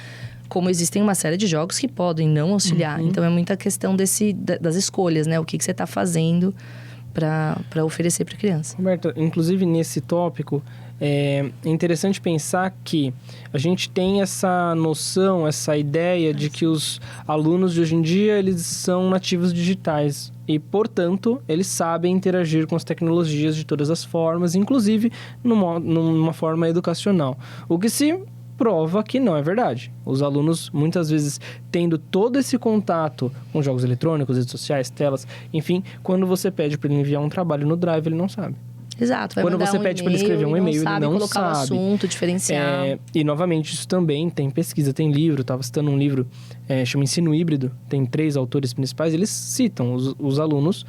[SPEAKER 2] como existem uma série de jogos que podem não auxiliar. Então, é muita questão das escolhas, né? O que você está fazendo para oferecer para a criança.
[SPEAKER 3] Roberta, inclusive nesse tópico, é interessante pensar que a gente tem essa noção, essa ideia de que os alunos de hoje em dia, eles são nativos digitais e, portanto, eles sabem interagir com as tecnologias de todas as formas, inclusive numa forma educacional. O que se prova que não é verdade. Os alunos, muitas vezes, tendo todo esse contato com jogos eletrônicos, redes sociais, telas, enfim, quando você pede para ele enviar um trabalho no Drive, ele não sabe.
[SPEAKER 2] Exato.
[SPEAKER 3] Quando você pede para ele escrever um e-mail, ele não sabe
[SPEAKER 2] colocar o assunto, diferenciar.
[SPEAKER 3] E, novamente, isso também tem pesquisa, tem livro. Estava citando um livro, chama Ensino Híbrido. Tem 3 autores principais. Eles citam os alunos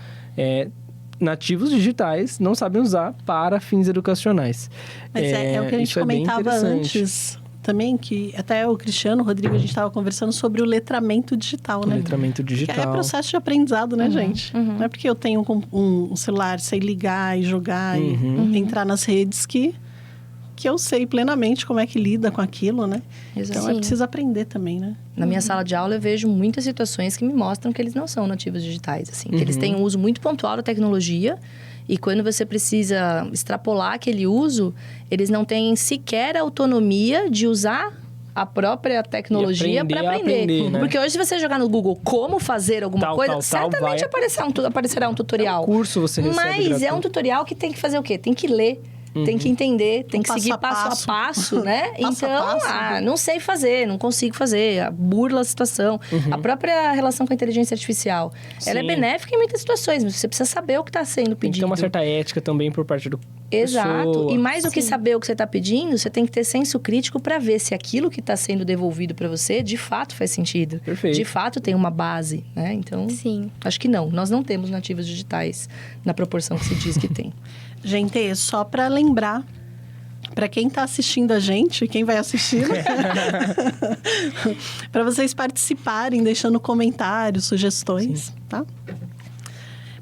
[SPEAKER 3] nativos digitais não sabem usar para fins educacionais.
[SPEAKER 1] Mas é o que a gente comentava antes também, que até o Cristiano, o Rodrigo, a gente estava conversando sobre o letramento digital, né?
[SPEAKER 3] O letramento digital.
[SPEAKER 1] Que é processo de aprendizado, né, gente? Não é porque eu tenho um celular, sei ligar e jogar e entrar nas redes que eu sei plenamente como é que lida com aquilo, né?
[SPEAKER 2] Exato.
[SPEAKER 1] Então, é preciso aprender também, né?
[SPEAKER 2] Na minha sala de aula, eu vejo muitas situações que me mostram que eles não são nativos digitais, assim. Que eles têm um uso muito pontual da tecnologia. E quando você precisa extrapolar aquele uso, eles não têm sequer a autonomia de usar a própria tecnologia para aprender.
[SPEAKER 3] Né?
[SPEAKER 2] Porque hoje, se você jogar no Google como fazer alguma coisa, certamente aparecerá um tutorial.
[SPEAKER 3] É um curso você recebe
[SPEAKER 2] Mas
[SPEAKER 3] gratuito.
[SPEAKER 2] É um tutorial que tem que fazer o quê? Tem que ler. Tem que entender, tem que seguir passo a passo, né? Então, não sei fazer, não consigo fazer, burla a situação. A própria relação com a inteligência artificial, ela é benéfica em muitas situações, mas você precisa saber o que está sendo pedido.
[SPEAKER 3] Tem que ter uma certa ética também por parte do
[SPEAKER 2] Exato.
[SPEAKER 3] pessoa.
[SPEAKER 2] E mais do que saber o que você está pedindo, você tem que ter senso crítico para ver se aquilo que está sendo devolvido para você, de fato, faz sentido.
[SPEAKER 3] Perfeito.
[SPEAKER 2] De fato, tem uma base, né? Então,
[SPEAKER 4] Sim.
[SPEAKER 2] Acho que não. Nós não temos nativos digitais na proporção que se diz que tem.
[SPEAKER 1] Gente, só para lembrar, para quem está assistindo a gente, quem vai assistir, para vocês participarem, deixando comentários, sugestões, tá?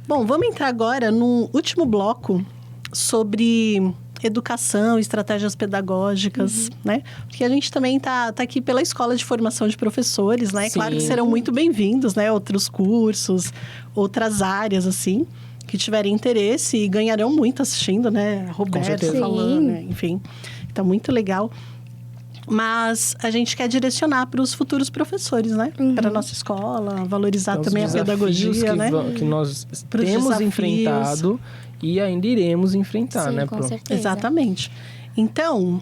[SPEAKER 1] Bom, vamos entrar agora no último bloco sobre educação, estratégias pedagógicas, né? Porque a gente também tá aqui pela Escola de Formação de Professores, né?
[SPEAKER 3] Sim.
[SPEAKER 1] Claro que serão muito bem-vindos, né? Outros cursos, outras áreas, assim, que tiverem interesse e ganharão muito assistindo, né? A Roberta falando, né? Enfim, tá muito legal. Mas a gente quer direcionar para os futuros professores, né? Para a nossa escola, valorizar
[SPEAKER 3] Então,
[SPEAKER 1] também a pedagogia, né?
[SPEAKER 3] Que nós
[SPEAKER 1] Pros
[SPEAKER 3] temos
[SPEAKER 1] desafios.
[SPEAKER 3] enfrentado e ainda iremos enfrentar,
[SPEAKER 4] Sim,
[SPEAKER 3] né?
[SPEAKER 4] com certeza.
[SPEAKER 1] Exatamente. Então,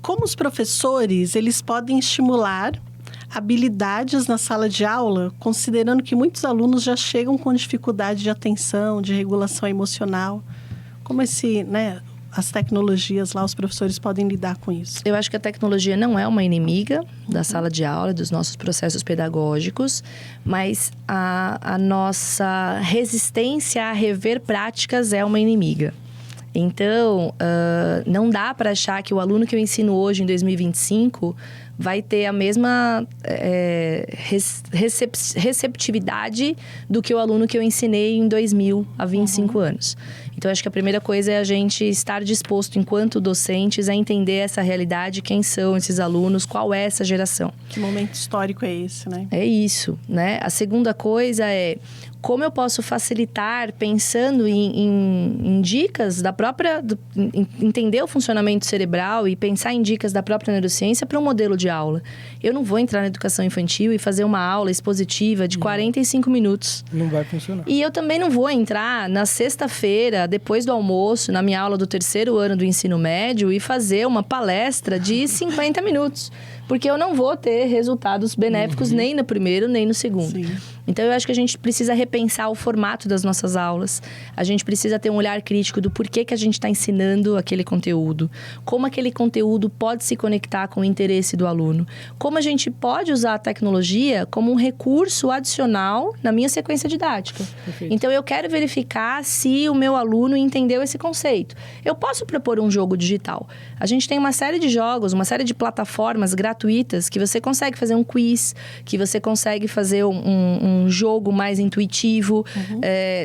[SPEAKER 1] como os professores, eles podem estimular habilidades na sala de aula, considerando que muitos alunos já chegam com dificuldade de atenção, de regulação emocional. Como as tecnologias lá, os professores podem lidar com isso?
[SPEAKER 2] Eu acho que a tecnologia não é uma inimiga da sala de aula, dos nossos processos pedagógicos, mas a nossa resistência a rever práticas é uma inimiga. Então, não dá para achar que o aluno que eu ensino hoje, em 2025, vai ter a mesma receptividade do que o aluno que eu ensinei em 2000, há 25 anos. Então, acho que a primeira coisa é a gente estar disposto, enquanto docentes, a entender essa realidade, quem são esses alunos, qual é essa geração.
[SPEAKER 1] Que momento histórico é esse, né?
[SPEAKER 2] É isso, né? A segunda coisa é como eu posso facilitar, pensando em dicas da própria... entender o funcionamento cerebral e pensar em dicas da própria neurociência para um modelo de aula. Eu não vou entrar na educação infantil e fazer uma aula expositiva de 45 minutos.
[SPEAKER 3] Não vai funcionar.
[SPEAKER 2] E eu também não vou entrar na sexta-feira, depois do almoço, na minha aula do 3º ano do ensino médio e fazer uma palestra de 50 minutos. Porque eu não vou ter resultados benéficos nem no primeiro, nem no segundo.
[SPEAKER 1] Sim.
[SPEAKER 2] Então, eu acho que a gente precisa repensar o formato das nossas aulas. A gente precisa ter um olhar crítico do porquê que a gente está ensinando aquele conteúdo. Como aquele conteúdo pode se conectar com o interesse do aluno. Como a gente pode usar a tecnologia como um recurso adicional na minha sequência didática.
[SPEAKER 3] Perfeito.
[SPEAKER 2] Então, eu quero verificar se o meu aluno entendeu esse conceito. Eu posso propor um jogo digital. A gente tem uma série de jogos, uma série de plataformas gratuitas que você consegue fazer um quiz, que você consegue fazer um jogo mais intuitivo.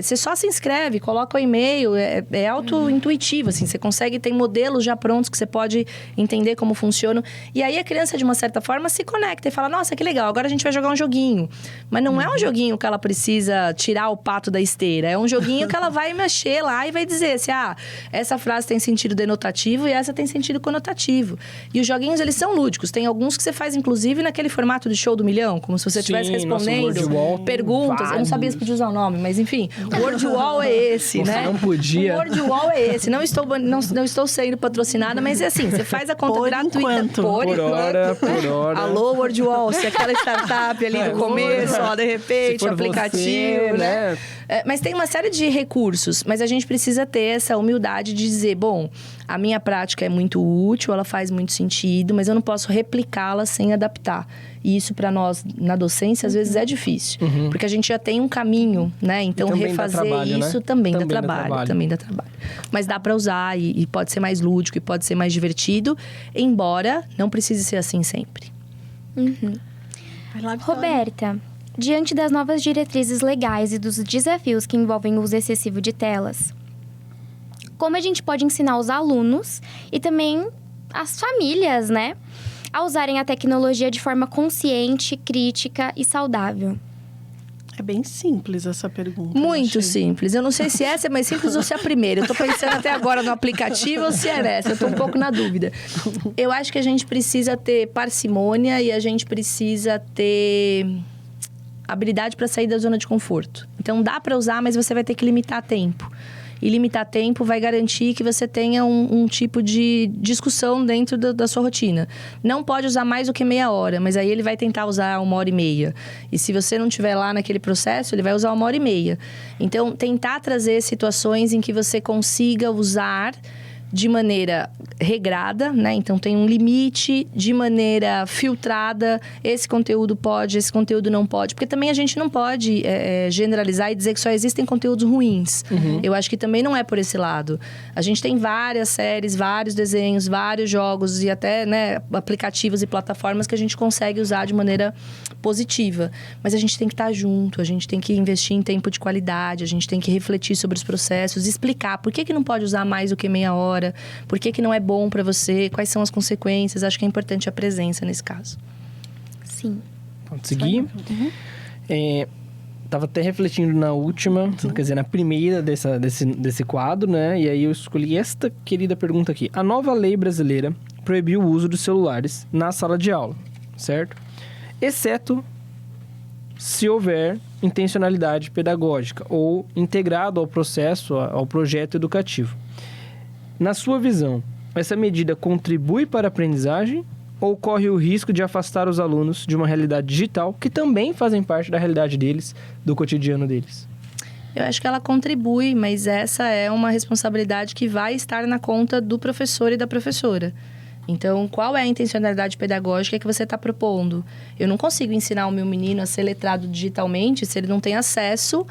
[SPEAKER 2] Você só se inscreve, coloca o e-mail, é auto-intuitivo, assim. Você consegue, tem modelos já prontos que você pode entender como funcionam. E aí a criança, de uma certa forma, se conecta e fala, nossa, que legal, agora a gente vai jogar um joguinho. Mas não é um joguinho que ela precisa tirar o pato da esteira. É um joguinho que ela vai mexer lá e vai dizer assim, essa frase tem sentido denotativo e essa tem sentido conotativo. E os joguinhos, eles são lúdicos. Tem alguns que você faz, inclusive, naquele formato de show do milhão, como se você estivesse respondendo perguntas. Eu não sabia se podia usar o nome, mas enfim. O Word Wall é esse, né?
[SPEAKER 3] Não podia.
[SPEAKER 2] O Word Wall é esse. Não estou sendo patrocinada, mas é assim, você faz a conta gratuita.
[SPEAKER 3] Por hora.
[SPEAKER 2] Alô, Word Wall, se aquela startup ali no começo, de repente, aplicativo, né? Mas tem uma série de recursos, mas a gente precisa ter essa humildade de dizer, bom, a minha prática é muito útil, ela faz muito sentido, mas eu não posso replicá-la sem adaptar. E isso, para nós, na docência, às vezes é difícil. Porque a gente já tem um caminho, né? Então, refazer trabalho, isso, né? também dá trabalho. Mas dá para usar e pode ser mais lúdico e pode ser mais divertido, embora não precise ser assim sempre.
[SPEAKER 1] Vai lá, Vitória.
[SPEAKER 4] Roberta, diante das novas diretrizes legais e dos desafios que envolvem o uso excessivo de telas, como a gente pode ensinar os alunos e também as famílias, né, a usarem a tecnologia de forma consciente, crítica e saudável?
[SPEAKER 1] É bem simples essa pergunta.
[SPEAKER 2] Muito simples. Eu não sei se essa é mais simples ou se é a primeira. Eu tô pensando até agora no aplicativo ou se é essa. Eu tô um pouco na dúvida. Eu acho que a gente precisa ter parcimônia e a gente precisa ter habilidade para sair da zona de conforto. Então, dá para usar, mas você vai ter que limitar tempo. E limitar tempo vai garantir que você tenha um tipo de discussão dentro da sua rotina. Não pode usar mais do que meia hora, mas aí ele vai tentar usar 1h30. E se você não estiver lá naquele processo, ele vai usar 1h30. Então, tentar trazer situações em que você consiga usar de maneira regrada, né? Então, tem um limite, de maneira filtrada. Esse conteúdo pode, esse conteúdo não pode. Porque também a gente não pode generalizar e dizer que só existem conteúdos ruins. Eu acho que também não é por esse lado. A gente tem várias séries, vários desenhos, vários jogos e até, né, aplicativos e plataformas que a gente consegue usar de maneira positiva. Mas a gente tem que estar junto, a gente tem que investir em tempo de qualidade, a gente tem que refletir sobre os processos, explicar por que não pode usar mais do que meia hora, por que não é bom para você, quais são as consequências. Acho que é importante a presença nesse caso.
[SPEAKER 4] Sim.
[SPEAKER 3] Pode seguir. Tava até refletindo na última, quer dizer, na primeira desse quadro, né? E aí eu escolhi esta querida pergunta aqui. A nova lei brasileira proibiu o uso dos celulares na sala de aula, certo? Exceto se houver intencionalidade pedagógica ou integrado ao processo, ao projeto educativo. Na sua visão, essa medida contribui para a aprendizagem ou corre o risco de afastar os alunos de uma realidade digital que também fazem parte da realidade deles, do cotidiano deles?
[SPEAKER 2] Eu acho que ela contribui, mas essa é uma responsabilidade que vai estar na conta do professor e da professora. Então, qual é a intencionalidade pedagógica que você está propondo? Eu não consigo ensinar o meu menino a ser letrado digitalmente se ele não tem acesso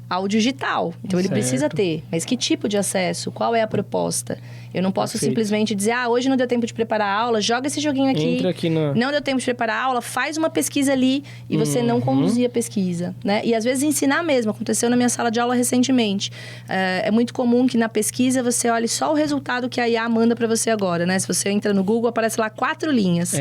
[SPEAKER 2] ao digital. Então, ele precisa ter. Mas que tipo de acesso? Qual é a proposta? Eu não posso simplesmente dizer, hoje não deu tempo de preparar a aula, joga esse joguinho aqui.
[SPEAKER 3] Entra aqui no...
[SPEAKER 2] Não deu tempo de preparar a aula, faz uma pesquisa ali e você não conduzir a pesquisa, né? E às vezes ensinar mesmo. Aconteceu na minha sala de aula recentemente. É muito comum que na pesquisa você olhe só o resultado que a IA manda para você agora, né? Se você entra no Google, aparece lá 4 linhas.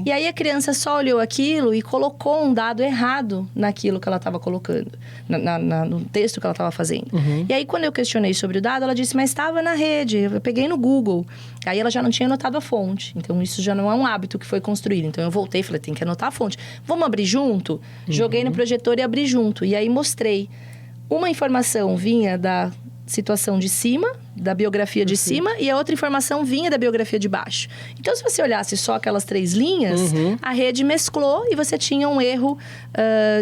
[SPEAKER 2] E aí a criança só olhou aquilo e colocou um dado errado naquilo que ela estava colocando, no texto que ela estava fazendo. E aí, quando eu questionei sobre o dado, ela disse, mas estava na rede, eu peguei no Google. Aí ela já não tinha anotado a fonte. Então, isso já não é um hábito que foi construído. Então, eu voltei e falei, tem que anotar a fonte. Vamos abrir junto? Joguei no projetor e abri junto. E aí, mostrei. Uma informação vinha da situação de cima, da biografia de cima e a outra informação vinha da biografia de baixo. Então, se você olhasse só aquelas 3 linhas, a rede mesclou e você tinha um erro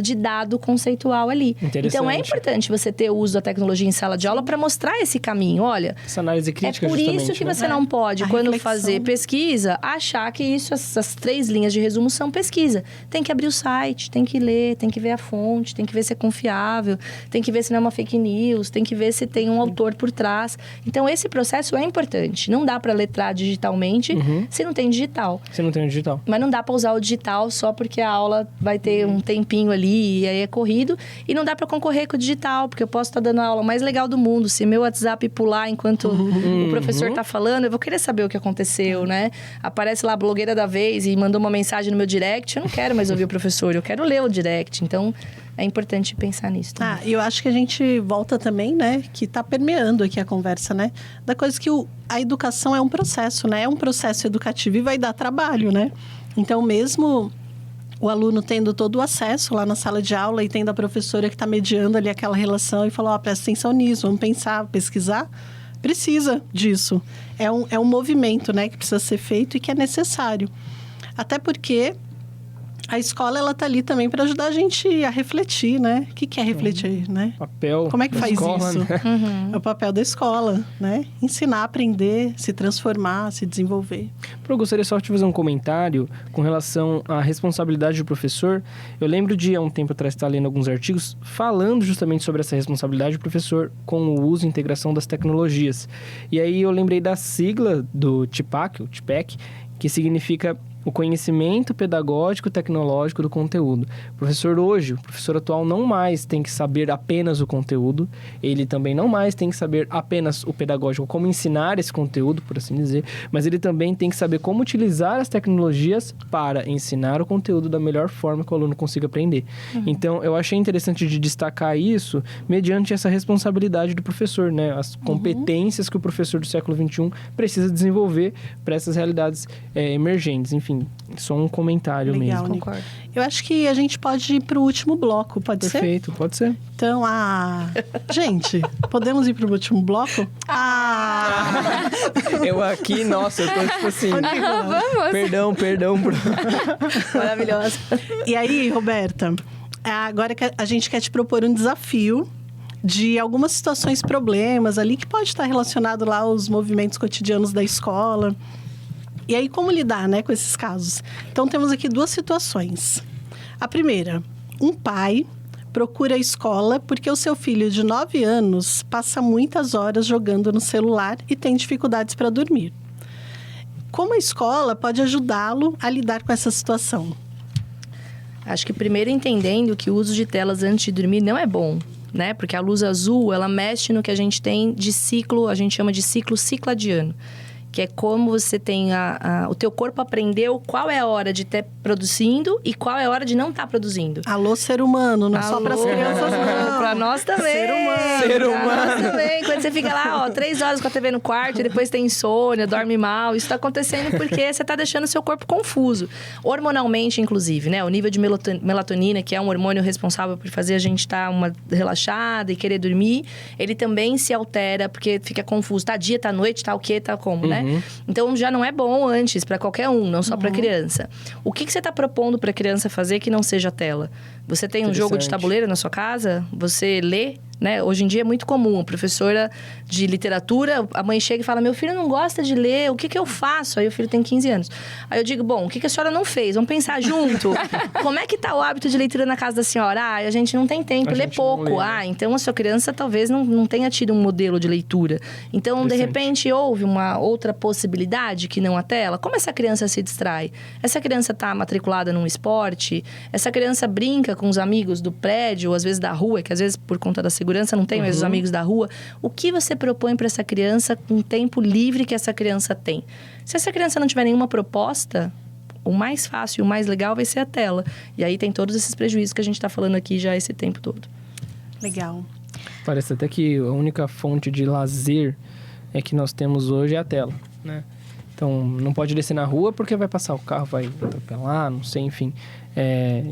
[SPEAKER 2] de dado conceitual ali. Então, é importante você ter o uso da tecnologia em sala de aula para mostrar esse caminho. Olha,
[SPEAKER 3] essa análise crítica,
[SPEAKER 2] é por isso que você não pode, quando fazer pesquisa, achar que essas 3 linhas de resumo são pesquisa. Tem que abrir o site, tem que ler, tem que ver a fonte, tem que ver se é confiável, tem que ver se não é uma fake news, tem que ver se tem um autor por trás. Então, esse processo é importante. Não dá para letrar digitalmente se não tem digital.
[SPEAKER 3] Se não tem digital.
[SPEAKER 2] Mas não dá para usar o digital só porque a aula vai ter um tempinho ali e aí é corrido. E não dá para concorrer com o digital, porque eu posso estar dando a aula mais legal do mundo. Se meu WhatsApp pular enquanto o professor está falando, eu vou querer saber o que aconteceu, né? Aparece lá a blogueira da vez e mandou uma mensagem no meu direct. Eu não quero mais ouvir o professor, eu quero ler o direct. Então, é importante pensar nisso também.
[SPEAKER 1] E eu acho que a gente volta também, né? Que está permeando aqui a conversa, né? Da coisa que a educação é um processo, né? É um processo educativo e vai dar trabalho, né? Então, mesmo o aluno tendo todo o acesso lá na sala de aula e tendo a professora que está mediando ali aquela relação e falou, presta atenção nisso, vamos pensar, pesquisar, precisa disso. É um movimento, né? Que precisa ser feito e que é necessário. Até porque a escola, ela tá ali também para ajudar a gente a refletir, né? O que é refletir, né?
[SPEAKER 3] Papel.
[SPEAKER 1] Como é que faz
[SPEAKER 3] escola,
[SPEAKER 1] isso?
[SPEAKER 3] Né?
[SPEAKER 1] É o papel da escola, né? Ensinar, aprender, se transformar, se desenvolver.
[SPEAKER 3] Eu gostaria só de fazer um comentário com relação à responsabilidade do professor. Eu lembro de, há um tempo atrás, estar lendo alguns artigos falando justamente sobre essa responsabilidade do professor com o uso e integração das tecnologias. E aí eu lembrei da sigla do TPAC, o TPAC, que significa o conhecimento pedagógico tecnológico do conteúdo. O professor atual não mais tem que saber apenas o conteúdo, ele também não mais tem que saber apenas o pedagógico, como ensinar esse conteúdo, por assim dizer, mas ele também tem que saber como utilizar as tecnologias para ensinar o conteúdo da melhor forma que o aluno consiga aprender. Então, eu achei interessante de destacar isso mediante essa responsabilidade do professor, né? As competências que o professor do século XXI precisa desenvolver para essas realidades emergentes. Enfim, só um comentário
[SPEAKER 1] Legal,
[SPEAKER 3] mesmo.
[SPEAKER 2] Concordo.
[SPEAKER 1] Eu acho que a gente pode ir para o último bloco, pode ser?
[SPEAKER 3] Perfeito, pode ser.
[SPEAKER 1] Então, gente, podemos ir para o último bloco?
[SPEAKER 3] Eu aqui, nossa, eu tô tipo assim...
[SPEAKER 4] Vamos!
[SPEAKER 3] Perdão.
[SPEAKER 2] Maravilhosa.
[SPEAKER 1] E aí, Roberta, agora que a gente quer te propor um desafio de algumas situações, problemas ali, que pode estar relacionado lá aos movimentos cotidianos da escola. E aí, como lidar, né, com esses casos? Então, temos aqui 2 situações. A primeira, um pai procura a escola porque o seu filho de 9 anos passa muitas horas jogando no celular e tem dificuldades para dormir. Como a escola pode ajudá-lo a lidar com essa situação?
[SPEAKER 2] Acho que primeiro entendendo que o uso de telas antes de dormir não é bom, né? Porque a luz azul, ela mexe no que a gente tem de ciclo, a gente chama de ciclo cicladiano. Que é como você tem o teu corpo aprendeu qual é a hora de estar produzindo e qual é a hora de não estar produzindo.
[SPEAKER 1] Alô, ser humano, não é só para as crianças, não.
[SPEAKER 2] Para nós também.
[SPEAKER 3] Ser humano.
[SPEAKER 2] Nós também. Quando você fica lá, 3 horas com a TV no quarto e depois tem insônia, dorme mal. Isso está acontecendo porque você está deixando o seu corpo confuso. Hormonalmente, inclusive, né? O nível de melatonina, que é um hormônio responsável por fazer a gente estar relaxada e querer dormir, ele também se altera porque fica confuso. Tá dia, tá noite, tá o quê, tá como, né? Então, já não é bom antes para qualquer um, não só para criança. O que você está propondo para a criança fazer que não seja tela? Você tem um jogo de tabuleiro na sua casa? Você lê? Né? Hoje em dia é muito comum, a professora de literatura, a mãe chega e fala, meu filho não gosta de ler, o que eu faço? Aí o filho tem 15 anos. Aí eu digo, bom, o que a senhora não fez? Vamos pensar junto. Como é que tá o hábito de leitura na casa da senhora? A gente não tem tempo, lê pouco. Então a sua criança talvez não tenha tido um modelo de leitura. Então, de repente, houve uma outra possibilidade que não a tela. Como essa criança se distrai? Essa criança tá matriculada num esporte? Essa criança brinca com os amigos do prédio, ou às vezes da rua, que às vezes por conta da segurança não tem mais os amigos da rua. O que você propõe para essa criança com o tempo livre que essa criança tem? Se essa criança não tiver nenhuma proposta, o mais fácil, o mais legal vai ser a tela. E aí tem todos esses prejuízos que a gente está falando aqui já esse tempo todo.
[SPEAKER 1] Legal.
[SPEAKER 3] Parece até que a única fonte de lazer que nós temos hoje é a tela, né? Então, não pode descer na rua porque vai passar o carro, vai atropelar, não sei, enfim.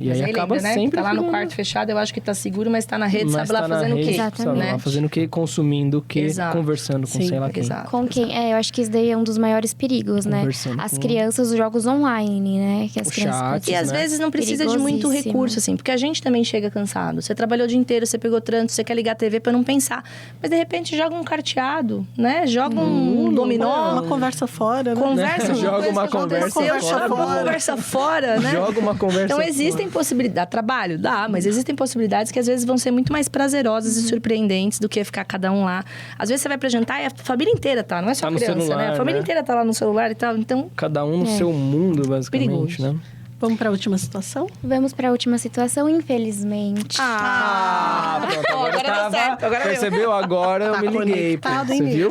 [SPEAKER 3] E aí acaba
[SPEAKER 2] lembra, né?
[SPEAKER 3] sempre...
[SPEAKER 2] Tá lá no quarto fechado, eu acho que tá seguro, mas tá na rede, sabe lá fazendo o quê?
[SPEAKER 3] Sabe lá fazendo o quê? Consumindo o quê? Conversando com sei lá quem.
[SPEAKER 2] Exato.
[SPEAKER 4] Com quem? Eu acho que isso daí é um dos maiores perigos, né? As crianças, os jogos online, né? Que as crianças
[SPEAKER 2] e às vezes não precisa de muito recurso, assim. Porque a gente também chega cansado. Você trabalhou o dia inteiro, você pegou trânsito, você quer ligar a TV pra não pensar. Mas, de repente, joga um carteado, né? Joga um dominó.
[SPEAKER 1] Uma conversa fora, né?
[SPEAKER 2] Conversa,
[SPEAKER 3] joga uma conversa
[SPEAKER 2] fora, né?
[SPEAKER 3] Joga uma conversa
[SPEAKER 2] Então, existem possibilidades. Dá trabalho? Dá, mas existem possibilidades que às vezes vão ser muito mais prazerosas e surpreendentes do que ficar cada um lá. Às vezes você vai pra jantar e a família inteira tá, não é só a criança,
[SPEAKER 3] celular,
[SPEAKER 2] né? A família inteira tá lá no celular e tal, então...
[SPEAKER 3] Cada um no seu mundo, basicamente,
[SPEAKER 2] perigoso.
[SPEAKER 3] né?
[SPEAKER 1] Vamos pra última situação?
[SPEAKER 4] Vamos pra última situação, infelizmente.
[SPEAKER 3] Pronto, agora
[SPEAKER 2] deu certo, agora
[SPEAKER 3] percebeu? Agora eu me liguei. Você viu?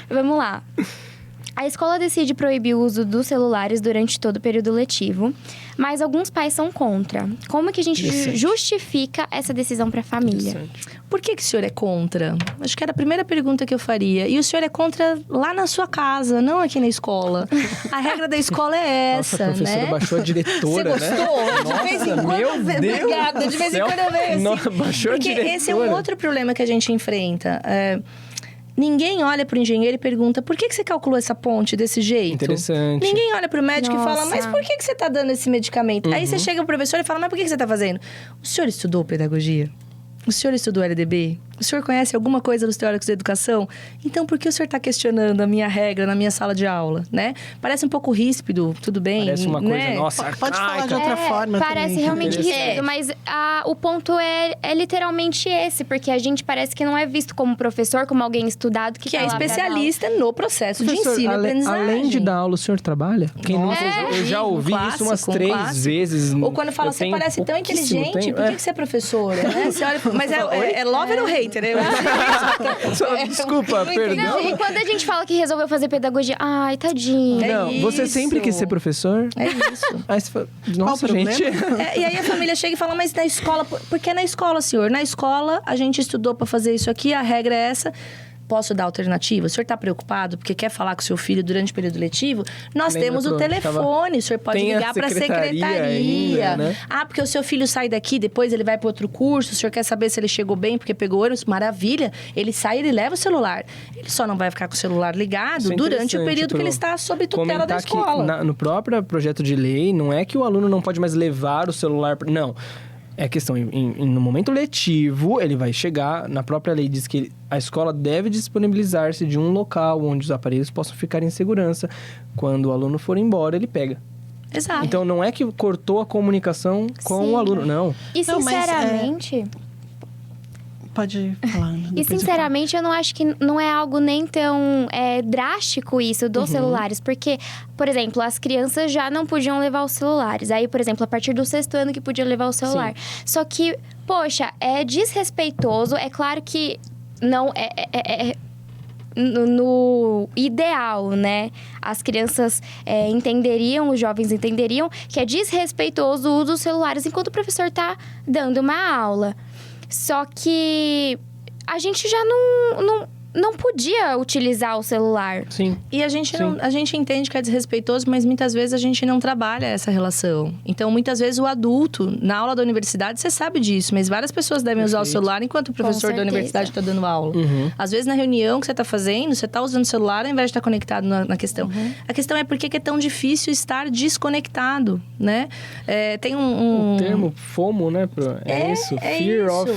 [SPEAKER 4] Vamos lá. A escola decide proibir o uso dos celulares durante todo o período letivo, mas alguns pais são contra. Como que a gente justifica essa decisão para a família?
[SPEAKER 2] Por que o senhor é contra? Acho que era a primeira pergunta que eu faria. E o senhor é contra lá na sua casa, não aqui na escola. A regra da escola é essa,
[SPEAKER 3] Nossa, a professora
[SPEAKER 2] né?
[SPEAKER 3] baixou a diretora,
[SPEAKER 2] Você gostou?
[SPEAKER 3] né?
[SPEAKER 2] De vez em quando,
[SPEAKER 3] meu Deus
[SPEAKER 2] obrigada. De vez em quando eu vejo assim.
[SPEAKER 3] Nossa, baixou
[SPEAKER 2] porque
[SPEAKER 3] a diretora.
[SPEAKER 2] Esse é um outro problema que a gente enfrenta. Ninguém olha para o engenheiro e pergunta: por que você calculou essa ponte desse jeito?
[SPEAKER 3] Interessante.
[SPEAKER 2] Ninguém olha para o médico e fala: mas por que você está dando esse medicamento? Aí você chega pro professor e fala: mas por que você está fazendo? O senhor estudou pedagogia? O senhor estudou LDB? O senhor conhece alguma coisa dos teóricos da educação? Então, por que o senhor está questionando a minha regra na minha sala de aula, né? Parece um pouco ríspido, tudo bem,
[SPEAKER 3] parece uma
[SPEAKER 2] né?
[SPEAKER 3] coisa, nossa,
[SPEAKER 1] pode falar de outra forma
[SPEAKER 4] parece
[SPEAKER 1] também.
[SPEAKER 4] realmente ríspido, mas o ponto é literalmente esse, porque a gente parece que não é visto como professor, como alguém estudado que
[SPEAKER 2] é especialista no processo de ensino e aprendizagem.
[SPEAKER 3] Além de dar aula, o senhor trabalha? Eu já ouvi isso umas 3 vezes.
[SPEAKER 2] Ou quando fala, você parece tão inteligente, por que você é professora? Né? Você olha, mas é lover ou hater?
[SPEAKER 3] Desculpa, perdão.
[SPEAKER 4] Não, e quando a gente fala que resolveu fazer pedagogia, ai, tadinho.
[SPEAKER 3] Não, você sempre quis ser professor?
[SPEAKER 2] É isso.
[SPEAKER 3] Aí você fala, nossa, gente.
[SPEAKER 2] E aí a família chega e fala: mas na escola... Por que na escola, senhor? Na escola, a gente estudou para fazer isso aqui, a regra é essa... Posso dar alternativa? O senhor está preocupado porque quer falar com o seu filho durante o período letivo? Nós temos o telefone, o senhor pode ligar para a secretaria. Ainda, né? Porque o seu filho sai daqui, depois ele vai para outro curso, o senhor quer saber se ele chegou bem porque pegou ônibus? Maravilha! Ele sai, ele leva o celular. Ele só não vai ficar com o celular ligado durante o período que ele está sob tutela da escola.
[SPEAKER 3] No próprio projeto de lei, não é que o aluno não pode mais levar o celular... Não. É questão, no momento letivo, ele vai chegar, na própria lei diz que a escola deve disponibilizar-se de um local onde os aparelhos possam ficar em segurança. Quando o aluno for embora, ele pega.
[SPEAKER 2] Exato.
[SPEAKER 3] Então, não é que cortou a comunicação com o aluno, não.
[SPEAKER 4] E, sinceramente...
[SPEAKER 1] Pode falar, Ana.
[SPEAKER 4] E, sinceramente, eu não acho que não é algo nem tão drástico isso dos celulares. Porque, por exemplo, as crianças já não podiam levar os celulares. Aí, por exemplo, a partir do 6º ano que podia levar o celular. Sim. Só que, poxa, é desrespeitoso. É claro que não no ideal, né? As crianças entenderiam, os jovens entenderiam que é desrespeitoso o uso dos celulares enquanto o professor está dando uma aula. Só que a gente já não podia utilizar o celular.
[SPEAKER 3] Sim.
[SPEAKER 2] E a gente entende que é desrespeitoso, mas muitas vezes a gente não trabalha essa relação. Então, muitas vezes o adulto, na aula da universidade, você sabe disso, mas várias pessoas devem usar o celular enquanto o professor da universidade está dando aula. Às vezes, na reunião que você está fazendo, você está usando o celular ao invés de estar conectado na questão. A questão é por que é tão difícil estar desconectado, né? Tem
[SPEAKER 3] o termo FOMO, né? Fear of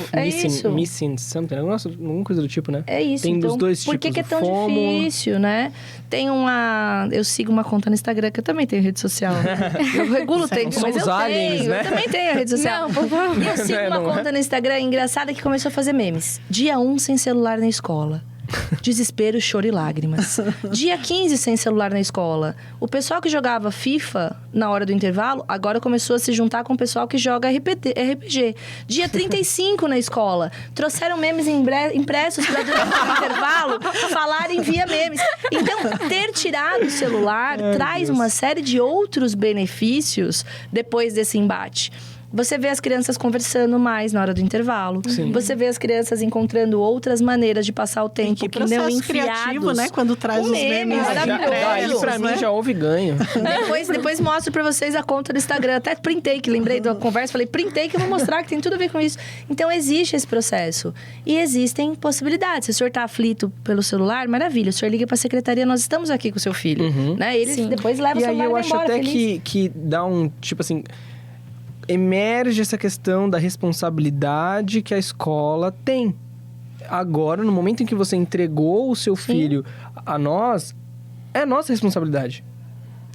[SPEAKER 3] missing something. Alguma coisa do tipo, né?
[SPEAKER 2] É isso.
[SPEAKER 3] Tem
[SPEAKER 2] então,
[SPEAKER 3] dos dois
[SPEAKER 2] por
[SPEAKER 3] tipos.
[SPEAKER 2] Que é tão difícil, né? Eu sigo uma conta no Instagram, que eu também tenho rede social. Né? Eu regulo o tempo, mas eu
[SPEAKER 3] aliens,
[SPEAKER 2] tenho.
[SPEAKER 3] Né?
[SPEAKER 2] Eu também tenho a rede social.
[SPEAKER 4] Não, por favor.
[SPEAKER 2] E eu sigo uma conta no Instagram engraçada que começou a fazer memes. Dia 1 sem celular na escola. Desespero, choro e lágrimas. Dia 15 sem celular na escola. O pessoal que jogava FIFA na hora do intervalo, agora começou a se juntar com o pessoal que joga RPG. Dia 35 na escola. Trouxeram memes impressos para durante o intervalo falarem via memes. Então, ter tirado o celular traz uma série de outros benefícios depois desse embate. Você vê as crianças conversando mais na hora do intervalo.
[SPEAKER 3] Sim.
[SPEAKER 2] Você vê as crianças encontrando outras maneiras de passar o tempo que não enfiados.
[SPEAKER 1] Criativo, né? Quando traz os memes.
[SPEAKER 3] Aí pra mim já houve ganho.
[SPEAKER 2] Depois mostro pra vocês a conta do Instagram. Até printei, que lembrei da conversa. Falei, printei que eu vou mostrar que tem tudo a ver com isso. Então, existe esse processo. E existem possibilidades. Se o senhor tá aflito pelo celular, maravilha. O senhor liga pra secretaria, nós estamos aqui com o seu filho. Né? Eles depois levam o celular e
[SPEAKER 3] eu
[SPEAKER 2] vai
[SPEAKER 3] acho
[SPEAKER 2] embora,
[SPEAKER 3] até
[SPEAKER 2] feliz.
[SPEAKER 3] que dá um, tipo assim... Emerge essa questão da responsabilidade que a escola tem. Agora, no momento em que você entregou o seu filho a nós, é nossa responsabilidade.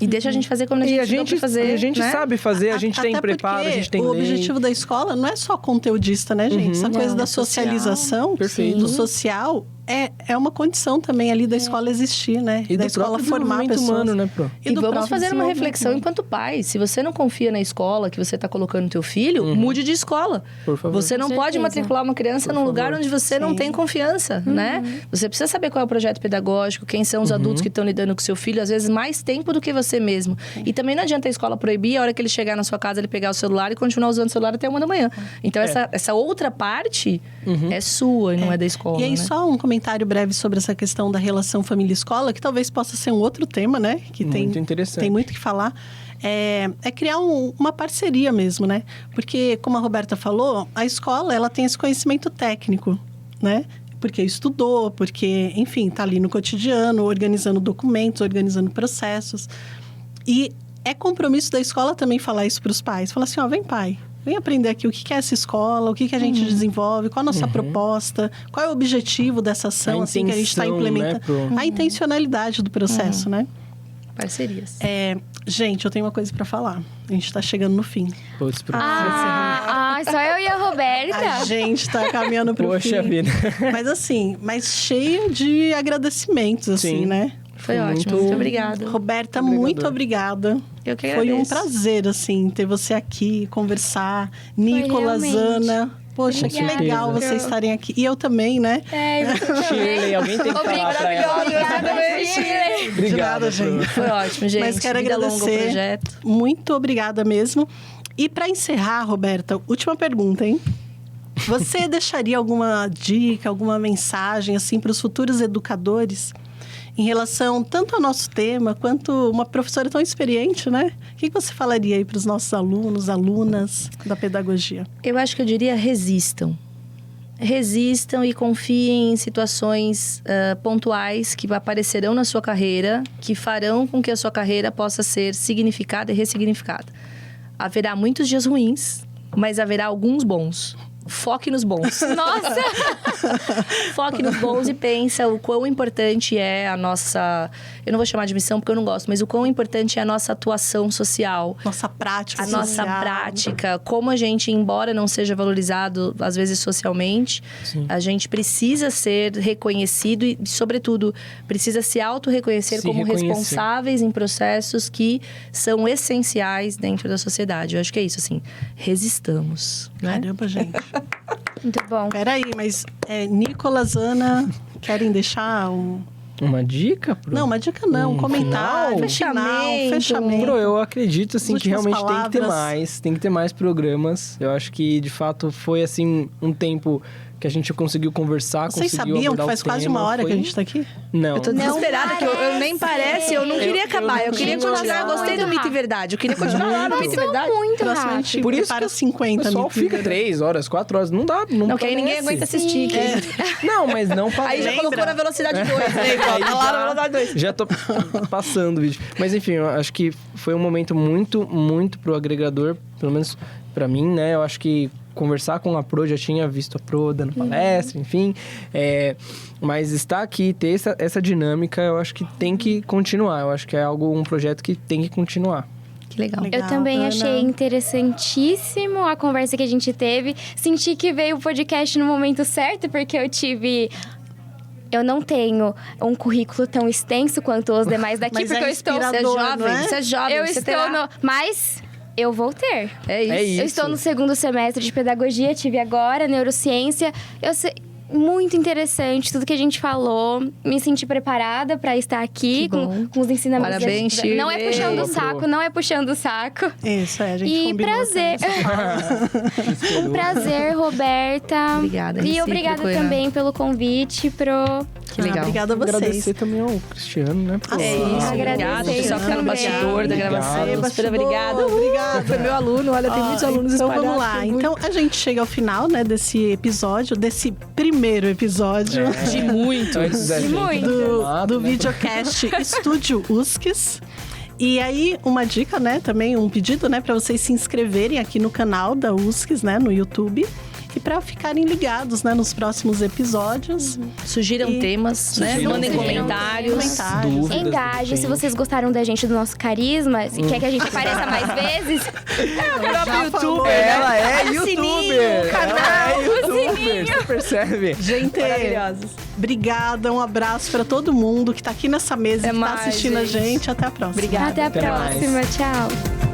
[SPEAKER 2] E deixa a gente fazer como a gente fazer.
[SPEAKER 3] E a gente
[SPEAKER 2] né?
[SPEAKER 3] sabe fazer, a gente tem preparo, a gente tem lei.
[SPEAKER 1] O objetivo da escola não é só conteudista, né, gente? Essa coisa da socialização, do social, é uma condição também ali da escola existir, né?
[SPEAKER 3] E
[SPEAKER 1] da
[SPEAKER 3] do
[SPEAKER 1] escola formar
[SPEAKER 3] humano,
[SPEAKER 1] pessoas.
[SPEAKER 3] né, Pro?
[SPEAKER 2] E vamos fazer uma reflexão enquanto pai. Se você não confia na escola que você está colocando o teu filho, mude de escola.
[SPEAKER 3] Por favor.
[SPEAKER 2] Você não pode matricular uma criança num lugar onde você não tem confiança, né? Você precisa saber qual é o projeto pedagógico, quem são os adultos que estão lidando com o seu filho, às vezes mais tempo do que você mesmo. E também não adianta a escola proibir, a hora que ele chegar na sua casa, ele pegar o celular e continuar usando o celular até 1 da manhã. Então, essa outra parte é sua e não é da escola,
[SPEAKER 1] E aí,
[SPEAKER 2] né?
[SPEAKER 1] só um comentário breve sobre essa questão da relação família-escola, que talvez possa ser um outro tema, né? Que
[SPEAKER 3] muito interessante.
[SPEAKER 1] Tem muito que falar. É criar uma parceria mesmo, né? Porque, como a Roberta falou, a escola, ela tem esse conhecimento técnico, né? Porque estudou, porque, enfim, tá ali no cotidiano, organizando documentos, organizando processos. E é compromisso da escola também falar isso para os pais. Falar assim, vem pai, vem aprender aqui o que é essa escola, o que a gente desenvolve, qual a nossa proposta, qual é o objetivo dessa ação assim, que a gente está implementando.
[SPEAKER 3] Né,
[SPEAKER 1] a intencionalidade do processo, né?
[SPEAKER 2] Parcerias.
[SPEAKER 1] Gente, eu tenho uma coisa para falar. A gente está chegando no fim.
[SPEAKER 3] Putz,
[SPEAKER 4] só eu e a Roberta.
[SPEAKER 1] A gente está caminhando para o fim.
[SPEAKER 3] Poxa vida.
[SPEAKER 1] Mas assim, cheio de agradecimentos, assim, né?
[SPEAKER 2] Foi ótimo, muito obrigada.
[SPEAKER 1] Roberta, muito obrigada.
[SPEAKER 2] Eu que agradeço.
[SPEAKER 1] Foi um prazer, assim, ter você aqui, conversar. Nicolas, Ana. Poxa, que legal vocês estarem aqui. E eu também, né?
[SPEAKER 3] Shirley, alguém tem que falar pra ela.
[SPEAKER 1] Obrigada, gente.
[SPEAKER 2] Foi ótimo, gente.
[SPEAKER 1] Mas quero
[SPEAKER 2] Vida longa o
[SPEAKER 1] agradecer.
[SPEAKER 2] projeto.
[SPEAKER 1] Muito obrigada mesmo. E para encerrar, Roberta, última pergunta, hein? Você deixaria alguma dica, alguma mensagem, assim, para os futuros educadores em relação tanto ao nosso tema, quanto uma professora tão experiente, né? O que você falaria aí para os nossos alunos, alunas da pedagogia?
[SPEAKER 2] Eu acho que eu diria resistam. Resistam e confiem em situações pontuais que aparecerão na sua carreira, que farão com que a sua carreira possa ser significada e ressignificada. Haverá muitos dias ruins, mas haverá alguns bons. Foque nos bons.
[SPEAKER 4] Nossa!
[SPEAKER 2] Foque nos bons e pensa o quão importante é a nossa... Eu não vou chamar de missão porque eu não gosto, mas o quão importante é a nossa atuação social.
[SPEAKER 1] Nossa prática
[SPEAKER 2] a
[SPEAKER 1] social.
[SPEAKER 2] Nossa prática. Como a gente, embora não seja valorizado, às vezes, socialmente, a gente precisa ser reconhecido e, sobretudo, precisa se auto-reconhecer como responsáveis em processos que são essenciais dentro da sociedade. Eu acho que é isso, assim. Resistamos. Né?
[SPEAKER 1] Caramba, gente.
[SPEAKER 4] Muito bom.
[SPEAKER 1] Peraí, mas Nicolas, Ana, querem deixar
[SPEAKER 3] uma dica?
[SPEAKER 1] Não, uma dica não. Um comentário, fechamento.
[SPEAKER 3] Pro, eu acredito, assim, que realmente
[SPEAKER 1] palavras.
[SPEAKER 3] tem que ter mais programas. Eu acho que, de fato, foi, assim, um tempo que a gente conseguiu conversar,
[SPEAKER 1] Vocês sabiam que faz quase uma hora que a gente tá aqui?
[SPEAKER 3] Não.
[SPEAKER 2] Eu tô desesperada, que eu nem parece, eu não queria acabar. Eu queria continuar, eu gostei do Mito e Verdade. Eu queria continuar lá no Mito e Verdade.
[SPEAKER 4] Muito
[SPEAKER 1] Próximo a
[SPEAKER 4] rápido.
[SPEAKER 1] gente
[SPEAKER 3] Por isso
[SPEAKER 1] para
[SPEAKER 3] que
[SPEAKER 1] 50
[SPEAKER 3] o pessoal
[SPEAKER 1] Mito e
[SPEAKER 3] fica
[SPEAKER 1] Verdade.
[SPEAKER 3] 3 horas, 4 horas. Não dá, não
[SPEAKER 2] que aí ninguém aguenta assistir.
[SPEAKER 3] Não, mas não parece.
[SPEAKER 2] Aí já colocou na velocidade 2, né? Tá lá na velocidade 2.
[SPEAKER 3] Já tô passando o vídeo. Mas enfim, eu acho que foi um momento muito, muito pro agregador, pelo menos pra mim, né? Eu acho que conversar com a Pro, já tinha visto a Pro dando palestra, enfim. Mas estar aqui, ter essa dinâmica, eu acho que tem que continuar. Eu acho que é um projeto que tem que continuar.
[SPEAKER 2] Que legal.
[SPEAKER 4] Eu também
[SPEAKER 1] Ana.
[SPEAKER 4] achei interessantíssimo a conversa que a gente teve. Senti que veio o podcast no momento certo, porque eu não tenho um currículo tão extenso quanto os demais daqui,
[SPEAKER 1] Mas
[SPEAKER 4] porque
[SPEAKER 1] é
[SPEAKER 4] eu estou...
[SPEAKER 1] inspirador, não é?
[SPEAKER 2] Você é jovem,
[SPEAKER 4] Eu
[SPEAKER 2] você
[SPEAKER 4] estou
[SPEAKER 2] terá.
[SPEAKER 4] no... Mas eu vou ter.
[SPEAKER 2] É isso.
[SPEAKER 3] É isso.
[SPEAKER 4] Eu estou no 2º semestre de pedagogia, tive agora neurociência. muito interessante tudo que a gente falou. Me senti preparada para estar aqui com os ensinamentos.
[SPEAKER 2] Parabéns, Shirley.
[SPEAKER 4] Não é puxando o saco, não é puxando o saco.
[SPEAKER 1] Isso, a gente
[SPEAKER 4] E
[SPEAKER 1] combinou
[SPEAKER 4] prazer.
[SPEAKER 1] também.
[SPEAKER 4] Um prazer, Roberta.
[SPEAKER 2] Obrigada,
[SPEAKER 4] E obrigada
[SPEAKER 2] recíproco,
[SPEAKER 4] também pelo convite pro...
[SPEAKER 2] Que legal.
[SPEAKER 1] Obrigada a vocês.
[SPEAKER 3] Agradecer também ao Cristiano, né?
[SPEAKER 1] Ah,
[SPEAKER 2] É
[SPEAKER 1] sim.
[SPEAKER 2] isso,
[SPEAKER 4] Agradecer
[SPEAKER 2] obrigada. O pessoal que tá no
[SPEAKER 4] também.
[SPEAKER 2] bastidor da gravação.
[SPEAKER 3] Obrigado.
[SPEAKER 2] Super obrigada.
[SPEAKER 1] Obrigada.
[SPEAKER 2] Foi meu aluno, olha, tem muitos alunos
[SPEAKER 1] então
[SPEAKER 2] espalhados.
[SPEAKER 1] vamos lá.
[SPEAKER 2] foi muito-
[SPEAKER 1] Então a gente chega ao final, né, desse episódio, desse primeiro episódio
[SPEAKER 2] De muito.
[SPEAKER 3] Antes da
[SPEAKER 4] De
[SPEAKER 3] gente
[SPEAKER 4] muito.
[SPEAKER 1] do
[SPEAKER 3] né?
[SPEAKER 1] videocast Estúdio USCS. E aí, uma dica, né, também um pedido, né, para vocês se inscreverem aqui no canal da USCS, né, no YouTube. E para ficarem ligados, né, nos próximos episódios.
[SPEAKER 2] Sugiram
[SPEAKER 1] E-
[SPEAKER 2] temas, né?
[SPEAKER 1] Sugiram
[SPEAKER 2] Mandem
[SPEAKER 4] temas.
[SPEAKER 2] comentários.
[SPEAKER 1] Comentários.
[SPEAKER 3] Dúvidas
[SPEAKER 4] Engajem,
[SPEAKER 3] que
[SPEAKER 4] se
[SPEAKER 3] tem.
[SPEAKER 4] vocês gostaram da gente, do nosso carisma, se quer que a gente apareça mais vezes,
[SPEAKER 2] O próprio
[SPEAKER 1] Já
[SPEAKER 2] youtuber,
[SPEAKER 1] falou,
[SPEAKER 2] né?
[SPEAKER 3] Ela é
[SPEAKER 2] Olha o
[SPEAKER 3] youtuber!
[SPEAKER 2] sininho, o canal,
[SPEAKER 3] Ela é
[SPEAKER 2] o
[SPEAKER 3] youtuber,
[SPEAKER 2] sininho.
[SPEAKER 3] você percebe?
[SPEAKER 1] Gente,
[SPEAKER 2] Maravilhosos.
[SPEAKER 1] obrigada, um abraço para todo mundo que tá aqui nessa mesa,
[SPEAKER 2] Até
[SPEAKER 1] que tá
[SPEAKER 2] mais,
[SPEAKER 1] assistindo a
[SPEAKER 2] gente.
[SPEAKER 1] gente. Até a próxima.
[SPEAKER 2] Obrigada.
[SPEAKER 4] até a
[SPEAKER 3] Até mais.
[SPEAKER 4] próxima. Tchau.